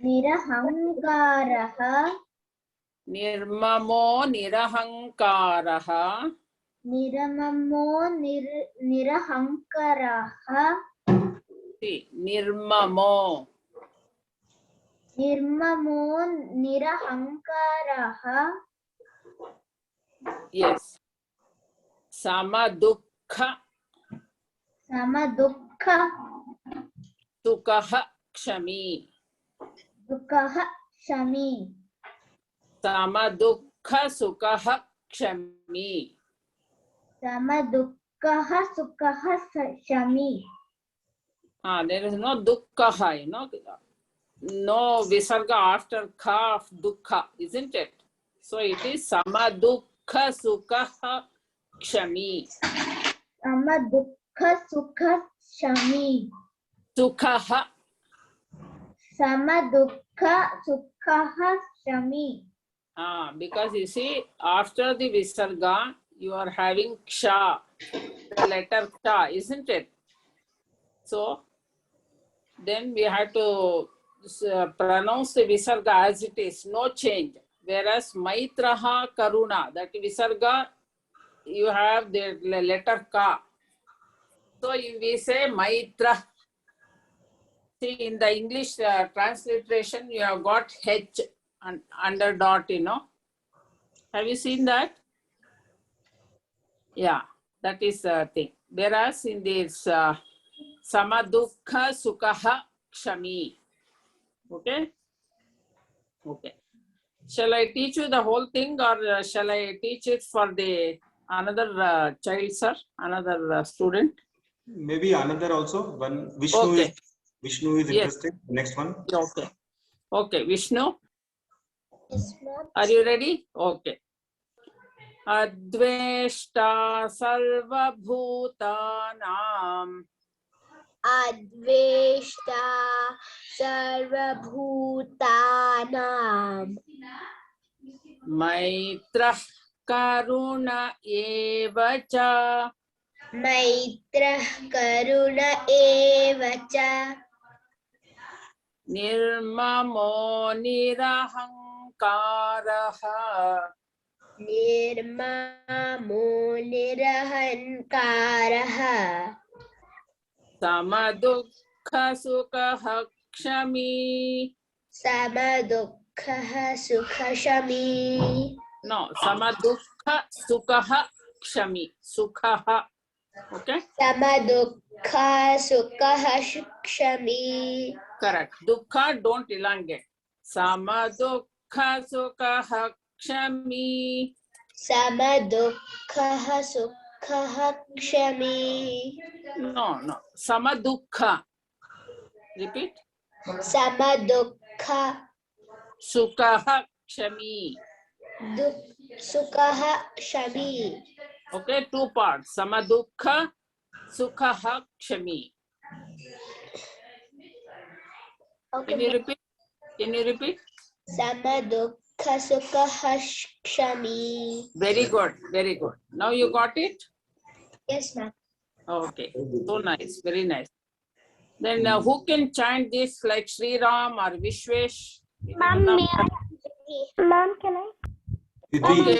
Speaker 4: Nirahankaraha.
Speaker 9: Nirmamo nirahankaraha.
Speaker 4: Niramamo nirahankaraha.
Speaker 9: See, nirmamo.
Speaker 4: Nirmamo nirahankaraha.
Speaker 9: Yes. Samadukha.
Speaker 4: Samadukha.
Speaker 9: Tukaha kshami.
Speaker 4: Dukaha shami.
Speaker 9: Samadukha sukaha kshami.
Speaker 4: Samadukkaha sukkaha shami.
Speaker 9: There is no dukkha, no visarga after ka of dukkha, isn't it? So it is samadukha sukha kshami.
Speaker 4: Samadukha sukha shami.
Speaker 9: Sukha.
Speaker 4: Samadukha sukha shami.
Speaker 9: Because you see, after the visarga, you are having ksha, the letter ksha, isn't it? So then we have to pronounce the visarga as it is, no change. Whereas maitraha karuna, that visarga, you have the letter ka. So if we say maitra, see in the English transliteration, you have got H and under dot, Have you seen that? Yeah, that is the thing. Whereas in this samadukha sukha kshami. Okay? Okay. Shall I teach you the whole thing, or shall I teach it for the another child, sir? Another student?
Speaker 1: Maybe another also. One Vishnu
Speaker 9: Okay.
Speaker 1: Vishnu is
Speaker 9: Yes.
Speaker 1: interested. Next one.
Speaker 9: Okay. Okay, Vishnu.
Speaker 5: Yes, ma'am.
Speaker 9: Are you ready? Okay. Adveshta sarva bhutanam.
Speaker 5: Adveshta sarvabhutanam.
Speaker 9: Maitra karuna evacha.
Speaker 5: Maitra karuna evacha.
Speaker 9: Nirmamo nirahankaraha.
Speaker 10: निर्ममो निरहङ्कारः
Speaker 9: Samadukha sukha kshami.
Speaker 10: समदुःखः सुखशमी
Speaker 9: No, samadukha sukha kshami. Sukha. Okay?
Speaker 10: समदुःखः सुखः क्षमी
Speaker 9: Correct. Dukkha, don't elongate. Samadukha sukha kshami.
Speaker 10: समदुःखः सुखः क्षमी
Speaker 9: No, no. Samadukha. Repeat.
Speaker 10: समदुःख
Speaker 9: Sukha kshami.
Speaker 10: सुखः क्षमी
Speaker 9: Okay, two parts. Samadukha sukha kshami. Can you repeat? Can you repeat?
Speaker 10: समदुःख सुखः क्षमी
Speaker 9: Very good. Very good. Now you got it?
Speaker 10: Yes, ma'am.
Speaker 9: Okay. So nice. Very nice. Then who can chant this like Sri Ram or Vishwesh?
Speaker 6: Ma'am, Ma'am, can I?
Speaker 9: Okay.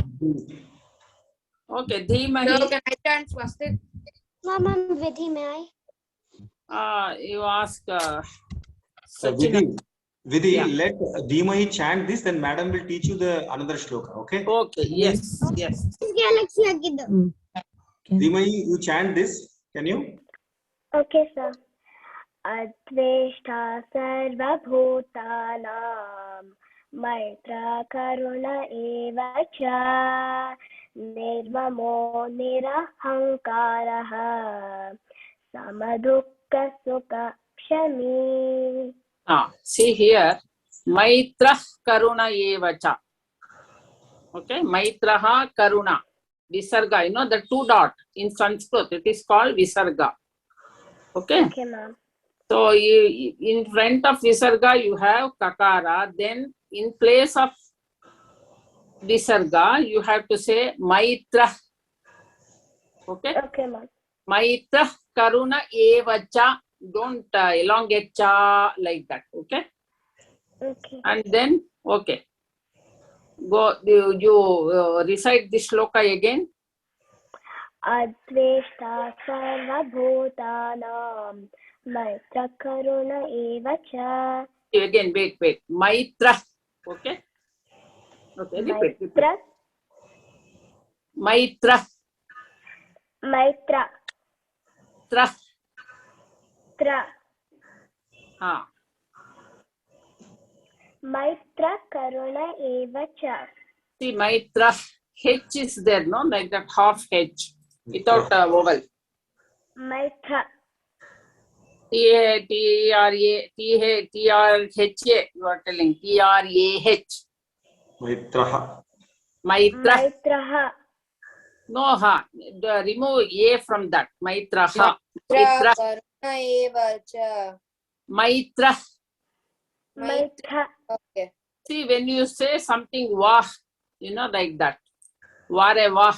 Speaker 9: Okay. Dhimahi.
Speaker 7: So can I chant Swastik?
Speaker 5: Ma'am, Vidhi, may I?
Speaker 9: You ask
Speaker 1: So
Speaker 9: Sachina.
Speaker 1: Vidhi,
Speaker 9: Yeah.
Speaker 1: let Dhimahi chant this, then madam will teach you the another shloka, okay?
Speaker 9: Okay. Yes. Yes.
Speaker 1: Dhimahi, you chant this, can you?
Speaker 6: Okay, sir. Adveshta sarvabhutanam maitra karuna eva cha nirmamo nirahankaraha samadukka sukha kshami.
Speaker 9: See here. Maitra karuna evacha. Okay. Maitraha karuna. Visarga. You know the two dot in Sanskrit. It is called Visarga. Okay.
Speaker 6: Okay, ma'am.
Speaker 9: So you, in front of Visarga you have Kakara. Then in place of Visarga you have to say Maitra. Okay.
Speaker 6: Okay, ma'am.
Speaker 9: Maitra karuna evacha. Don't elongate cha like that. Okay.
Speaker 6: Okay.
Speaker 9: And then okay. Go. You recite this shloka again.
Speaker 6: Adveshta sarvabhutanam maitra karuna eva cha.
Speaker 9: Again. Wait. Maitra. Okay. Okay. Repeat.
Speaker 6: Maitra.
Speaker 9: Maitra.
Speaker 6: Maitra.
Speaker 9: Tra.
Speaker 6: Tra. Maitra karuna eva cha.
Speaker 9: See, Maitra, H is there, no? Like that half H, without vowel.
Speaker 6: Maitra.
Speaker 9: T-R-A-H-A, you are telling. T-R-A-H.
Speaker 1: Maitraha.
Speaker 9: Maitra.
Speaker 6: Maitraha.
Speaker 9: No, ha. Remove A from that. Maitraha.
Speaker 7: Maitra
Speaker 9: Maitra.
Speaker 7: karuna eva cha.
Speaker 9: Maitra.
Speaker 6: Maitra.
Speaker 7: Okay.
Speaker 9: See, when you say something wah, you know, like that. Vare wah.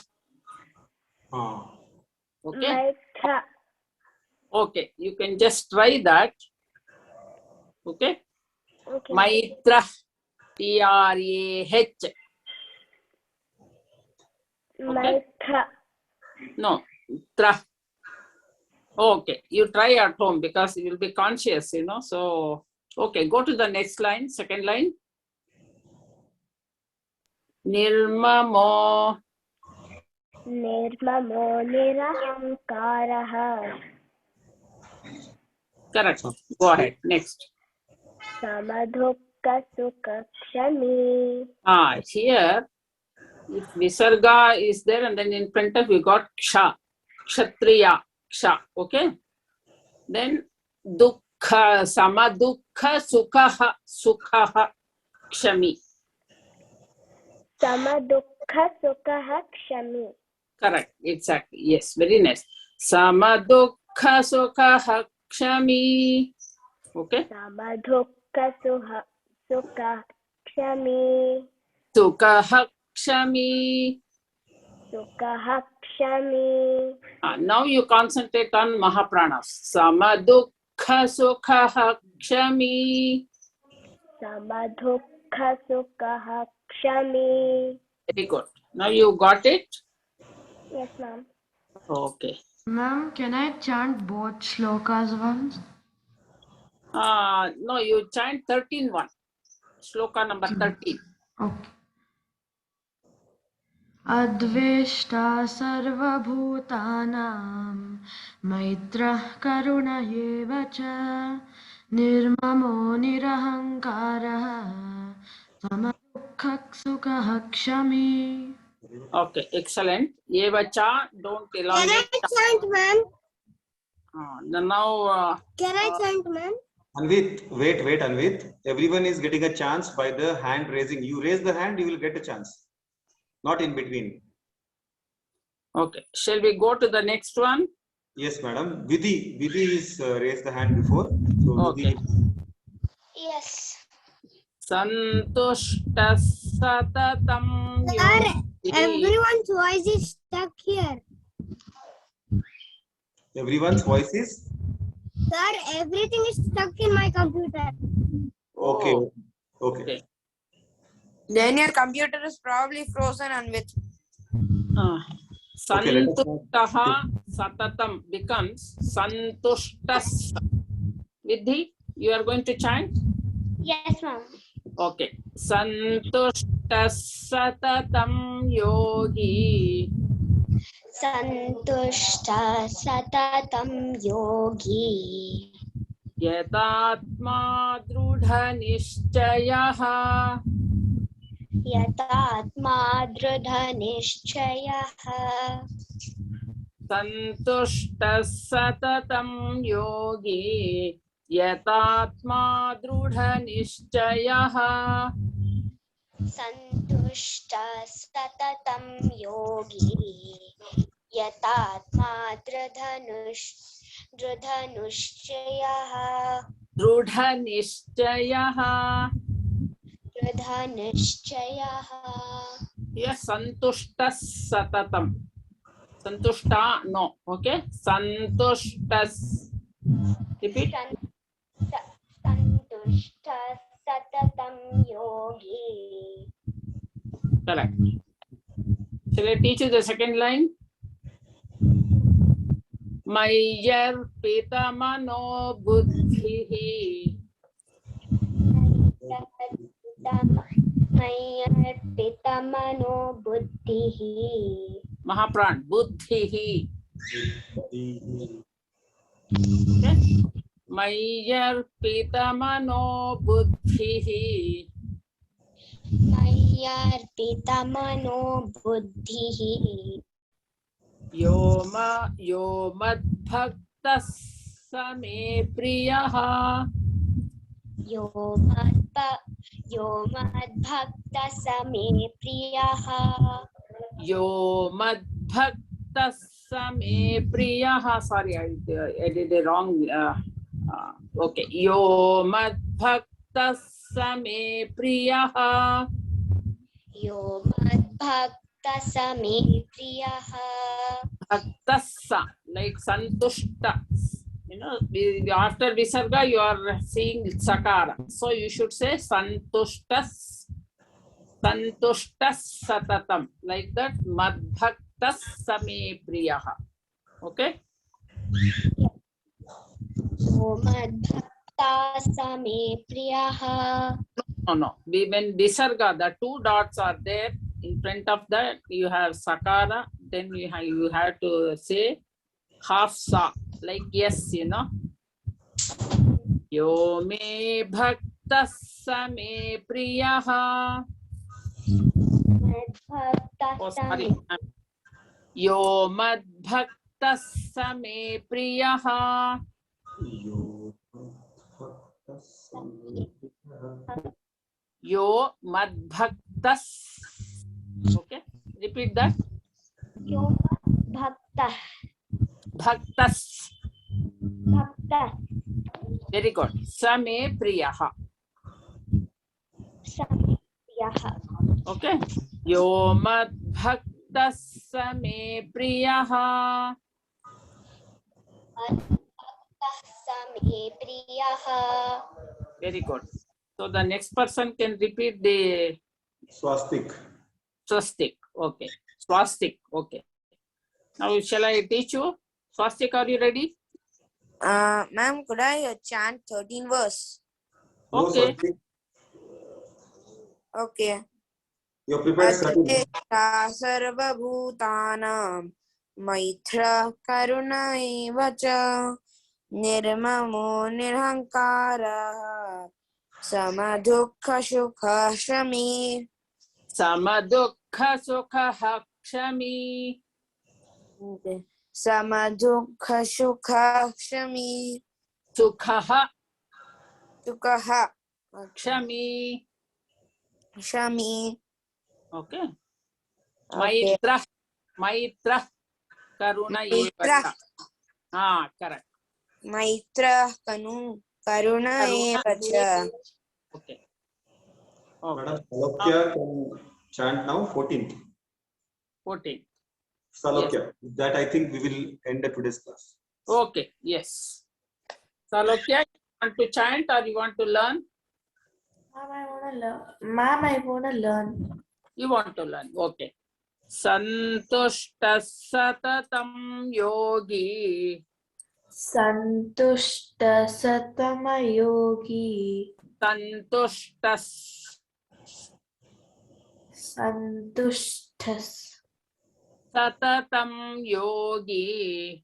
Speaker 9: Okay?
Speaker 6: Maitra.
Speaker 9: Okay, you can just try that. Okay?
Speaker 6: Okay.
Speaker 9: Maitra. T-R-A-H.
Speaker 6: Maitra.
Speaker 9: No. Tra. Okay, you try at home because you will be conscious, you know. So, okay, go to the next line, second line. Nirmamo.
Speaker 6: Nirmamo nirahankaraha
Speaker 9: Correct. Go ahead. Next.
Speaker 6: samadukka sukha kshami.
Speaker 9: Here, if Visarga is there and then in front of you got Ksha, Kshatriya, Ksha, okay? Then Dukkha, Samadukha, Sukha, Kshami.
Speaker 6: Samadukha sukha kshami.
Speaker 9: Correct, exactly. Yes, very nice. Samadukha, Sukha, Kshami. Okay?
Speaker 6: Samadukha sukha kshami.
Speaker 9: Sukha, Kshami.
Speaker 6: Sukha kshami.
Speaker 9: Now you concentrate on Mahapranas. Samadukha, Sukha, Kshami.
Speaker 6: samadukha kshami.
Speaker 9: Very good. Now you got it?
Speaker 6: Yes, ma'am.
Speaker 9: Okay.
Speaker 11: Ma'am, can I chant both shlokas once?
Speaker 9: No, you chant 13 one. Shloka number 13.
Speaker 11: Okay. Adveshta sarvabhutanam maitrah karuna eva cha nirmamo nirahankarah samadukkhak sukhak kshami.
Speaker 9: Okay, excellent. Evacha, don't elongate.
Speaker 6: Can I chant, ma'am?
Speaker 9: Now,
Speaker 6: Can I chant, ma'am?
Speaker 1: Anvit, wait, Anvit. Everyone is getting a chance by the hand raising. You raise the hand, you will get a chance. Not in between.
Speaker 9: okay, shall we go to the next one?
Speaker 1: Yes, madam. Vidhi is raised the hand before. So
Speaker 9: Okay.
Speaker 1: Vidhi.
Speaker 5: Yes.
Speaker 9: Santushta satatam
Speaker 6: Sir,
Speaker 9: yogi.
Speaker 6: everyone's voice is stuck here.
Speaker 1: Everyone's voice is?
Speaker 6: Sir, everything is stuck in my computer.
Speaker 1: Okay.
Speaker 9: Oh,
Speaker 1: Okay.
Speaker 9: okay.
Speaker 7: Then your computer is probably frozen and with.
Speaker 1: Okay, let us
Speaker 9: Santushtaha satatam becomes santushtas. Vidhi, you are going to chant?
Speaker 5: Yes, ma'am.
Speaker 9: Okay. Santushtas satatam yogi.
Speaker 5: Santushta satatam yogi.
Speaker 9: Yatatma drudha nishchayaha.
Speaker 5: Yatatma dridha nishchayaha.
Speaker 9: Santushtas satatam yogi. Yatatma drudha nishchayaha.
Speaker 5: Santushta satatam yogi. Yatatma dridha nishchayaha.
Speaker 9: Drudha nishchayaha.
Speaker 5: Dridha nishchayaha.
Speaker 9: Yes, santushtas satatam. Santushta, no. Okay. Santushtas. Repeat.
Speaker 5: Santushta satatam yogi.
Speaker 9: Correct. Shall I teach you the second line? Mayyar pitamano buddhihi.
Speaker 5: Mayarpitamano buddhihi.
Speaker 9: Mahapran, buddhihi. Okay. Mayyar pitamano buddhihi.
Speaker 5: Mayarpitamano buddhihi.
Speaker 9: Yo madbhaktas same priyaha.
Speaker 5: Yo madbhakta same priyaha.
Speaker 9: Yo madbhaktas same priyaha. Sorry, I did it wrong. Okay. Yo madbhaktas same priyaha.
Speaker 5: Yo madbhakta same priyaha.
Speaker 9: Bhaktassa, like santushta. You know, after visarga, you are seeing sakara. So you should say santushtas satatam. Like that, madbhaktas same priyaha. Okay?
Speaker 5: Yo madbhakta same priyaha.
Speaker 9: No. When visarga, the two dots are there in front of that, you have sakara, then you have to say half sa, like yes, you know. Yo me bhaktas same priyaha. Oh, sorry. Yo madbhaktas same priyaha. Yo madbhaktas. Okay, repeat that.
Speaker 5: Yo madbhakta.
Speaker 9: Bhaktas.
Speaker 5: Bhakta.
Speaker 9: Very good. Same priyaha.
Speaker 5: Same priyaha.
Speaker 9: Okay. Yo madbhaktas same priyaha.
Speaker 5: Madbhakta same priyaha.
Speaker 9: Very good. So the next person can repeat the
Speaker 1: Swastik.
Speaker 9: swastik. Okay. Swastik. Okay. Now shall I teach you? Swastik, are you ready?
Speaker 7: Ma'am, could I chant 13 verse?
Speaker 1: No,
Speaker 9: Okay.
Speaker 1: Swastik.
Speaker 7: Okay.
Speaker 1: You're prepared 13.
Speaker 7: Adheta sarvabhutanam maitra karuna eva cha nirmamo nirhankara samadukha sukha shami.
Speaker 9: Samadukha sukha hakshami.
Speaker 7: Okay. Samadukha sukha shami.
Speaker 9: Sukha
Speaker 7: Sukha
Speaker 9: shami.
Speaker 7: shami.
Speaker 9: Okay.
Speaker 7: Okay.
Speaker 9: Maitra karuna
Speaker 7: Maitra.
Speaker 9: eva. Correct.
Speaker 7: Maitra karuna eva cha.
Speaker 9: Okay.
Speaker 1: Madam, Salokya can chant now 14th.
Speaker 9: 14.
Speaker 1: Salokya. With that, I think we will end today's class.
Speaker 9: Okay. Yes. Salokya, you want to chant or you want to learn?
Speaker 11: Ma'am, I wanna learn. Ma'am, I wanna learn.
Speaker 9: You want to learn. Okay. Santushta satatam yogi.
Speaker 11: Santushta satama yogi. Santushtas
Speaker 9: Satatam yogi.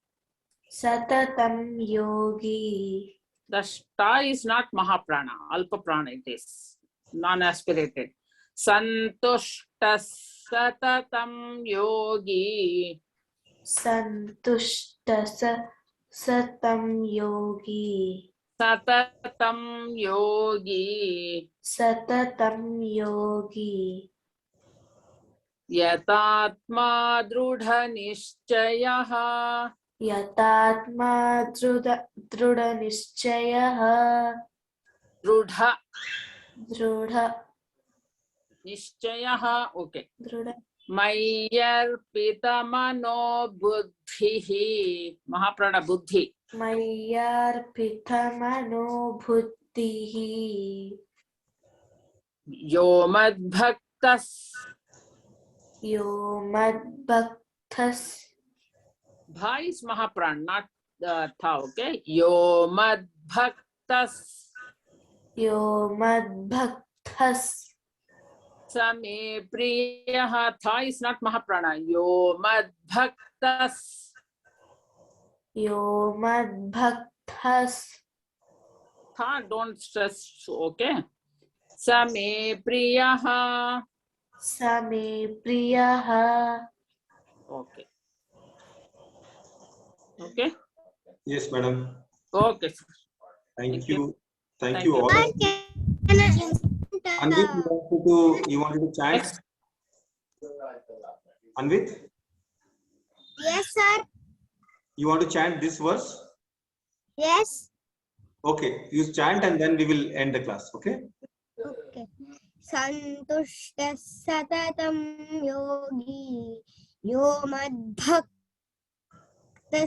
Speaker 11: satatam yogi.
Speaker 9: The sta is not Mahaprana, Alpa Prana it is, non-aspirated. Santushta satatam yogi.
Speaker 11: Santushta satam yogi.
Speaker 9: Satatam yogi.
Speaker 11: Satatam yogi.
Speaker 9: Yatatma drudha nishchayaha.
Speaker 11: Yatatma druda nishchayaha.
Speaker 9: Drudha
Speaker 11: Druda
Speaker 9: nishchayaha. Okay.
Speaker 11: druda
Speaker 9: Mayarpita mano buddhihi. Mahaprana buddhi.
Speaker 11: Mayarpita mano buddhihi.
Speaker 9: Yo madbhaktas.
Speaker 11: Yo madbhaktas.
Speaker 9: Bha is Mahaprana, not tha, okay? Yo madbhaktas.
Speaker 11: Yo madbhaktas.
Speaker 9: Same priyaha. Tha is not Mahaprana. Yo madbhaktas.
Speaker 11: Yo madbhaktas.
Speaker 9: Tha, don't stress, okay? Same priyaha.
Speaker 11: Same priyaha.
Speaker 9: Okay. Okay?
Speaker 1: Yes, madam.
Speaker 9: Okay.
Speaker 1: Thank you. Thank
Speaker 9: Thank
Speaker 1: you
Speaker 9: you.
Speaker 1: all. Anvit, you wanted to chant?
Speaker 9: Yes.
Speaker 1: Anvit,
Speaker 5: Yes, sir.
Speaker 1: you want to chant this verse?
Speaker 5: Yes.
Speaker 1: Okay, you chant and then we will end the class. Okay?
Speaker 5: Okay. Santushta satatam yogi yo madbhaktas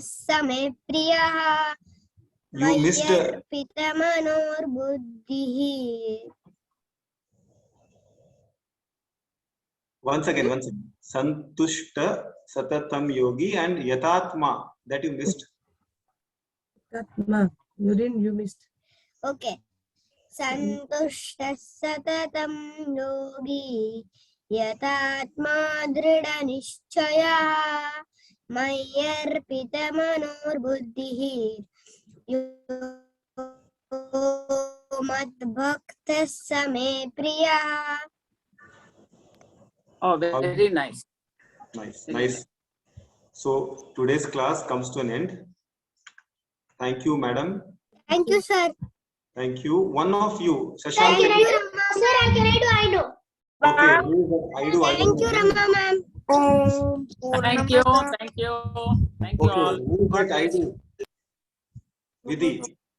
Speaker 5: same priyaha
Speaker 1: You missed.
Speaker 5: mayarpita manor buddhihi.
Speaker 1: Once again. Santushta satatam yogi and yatatma. That you missed.
Speaker 12: Atma. You missed.
Speaker 5: Okay. Santushta satatam yogi yatatma drida nishchaya mayarpita manor buddhihi yo madbhaktas same priyaha.
Speaker 9: Oh, very nice.
Speaker 1: Nice. So today's class comes to an end. Thank you, madam.
Speaker 5: Thank you, sir.
Speaker 1: Thank you. One of you,
Speaker 5: Sir,
Speaker 1: Shashank.
Speaker 5: can I do?
Speaker 1: Okay, who is that? I do.
Speaker 5: Thank you, Rama ma'am.
Speaker 9: Thank you. Thank you. Thank you
Speaker 1: Okay,
Speaker 9: all.
Speaker 1: who is that? I do. Vidhi,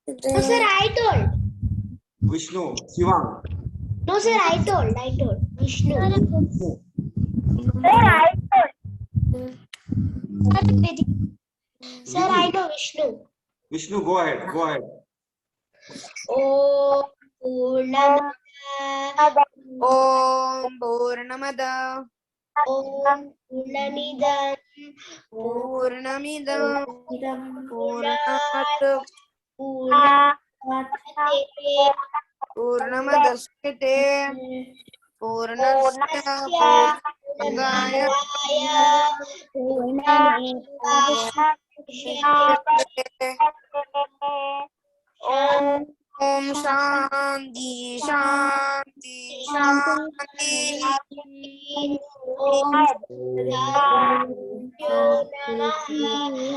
Speaker 10: No, sir, I told.
Speaker 1: Vishnu, Shivang.
Speaker 10: No, sir, I told. Vishnu. Sir, I know Vishnu.
Speaker 1: Vishnu, go ahead.
Speaker 10: Om Purnamada
Speaker 7: Om Purnamada
Speaker 10: Om Purnamidam
Speaker 7: Purnamidam Purnat
Speaker 10: Purnamate
Speaker 7: Purnamadasyate Purnasya Purnamagaya Om Shanti Shanti Shanti
Speaker 10: Om Namaha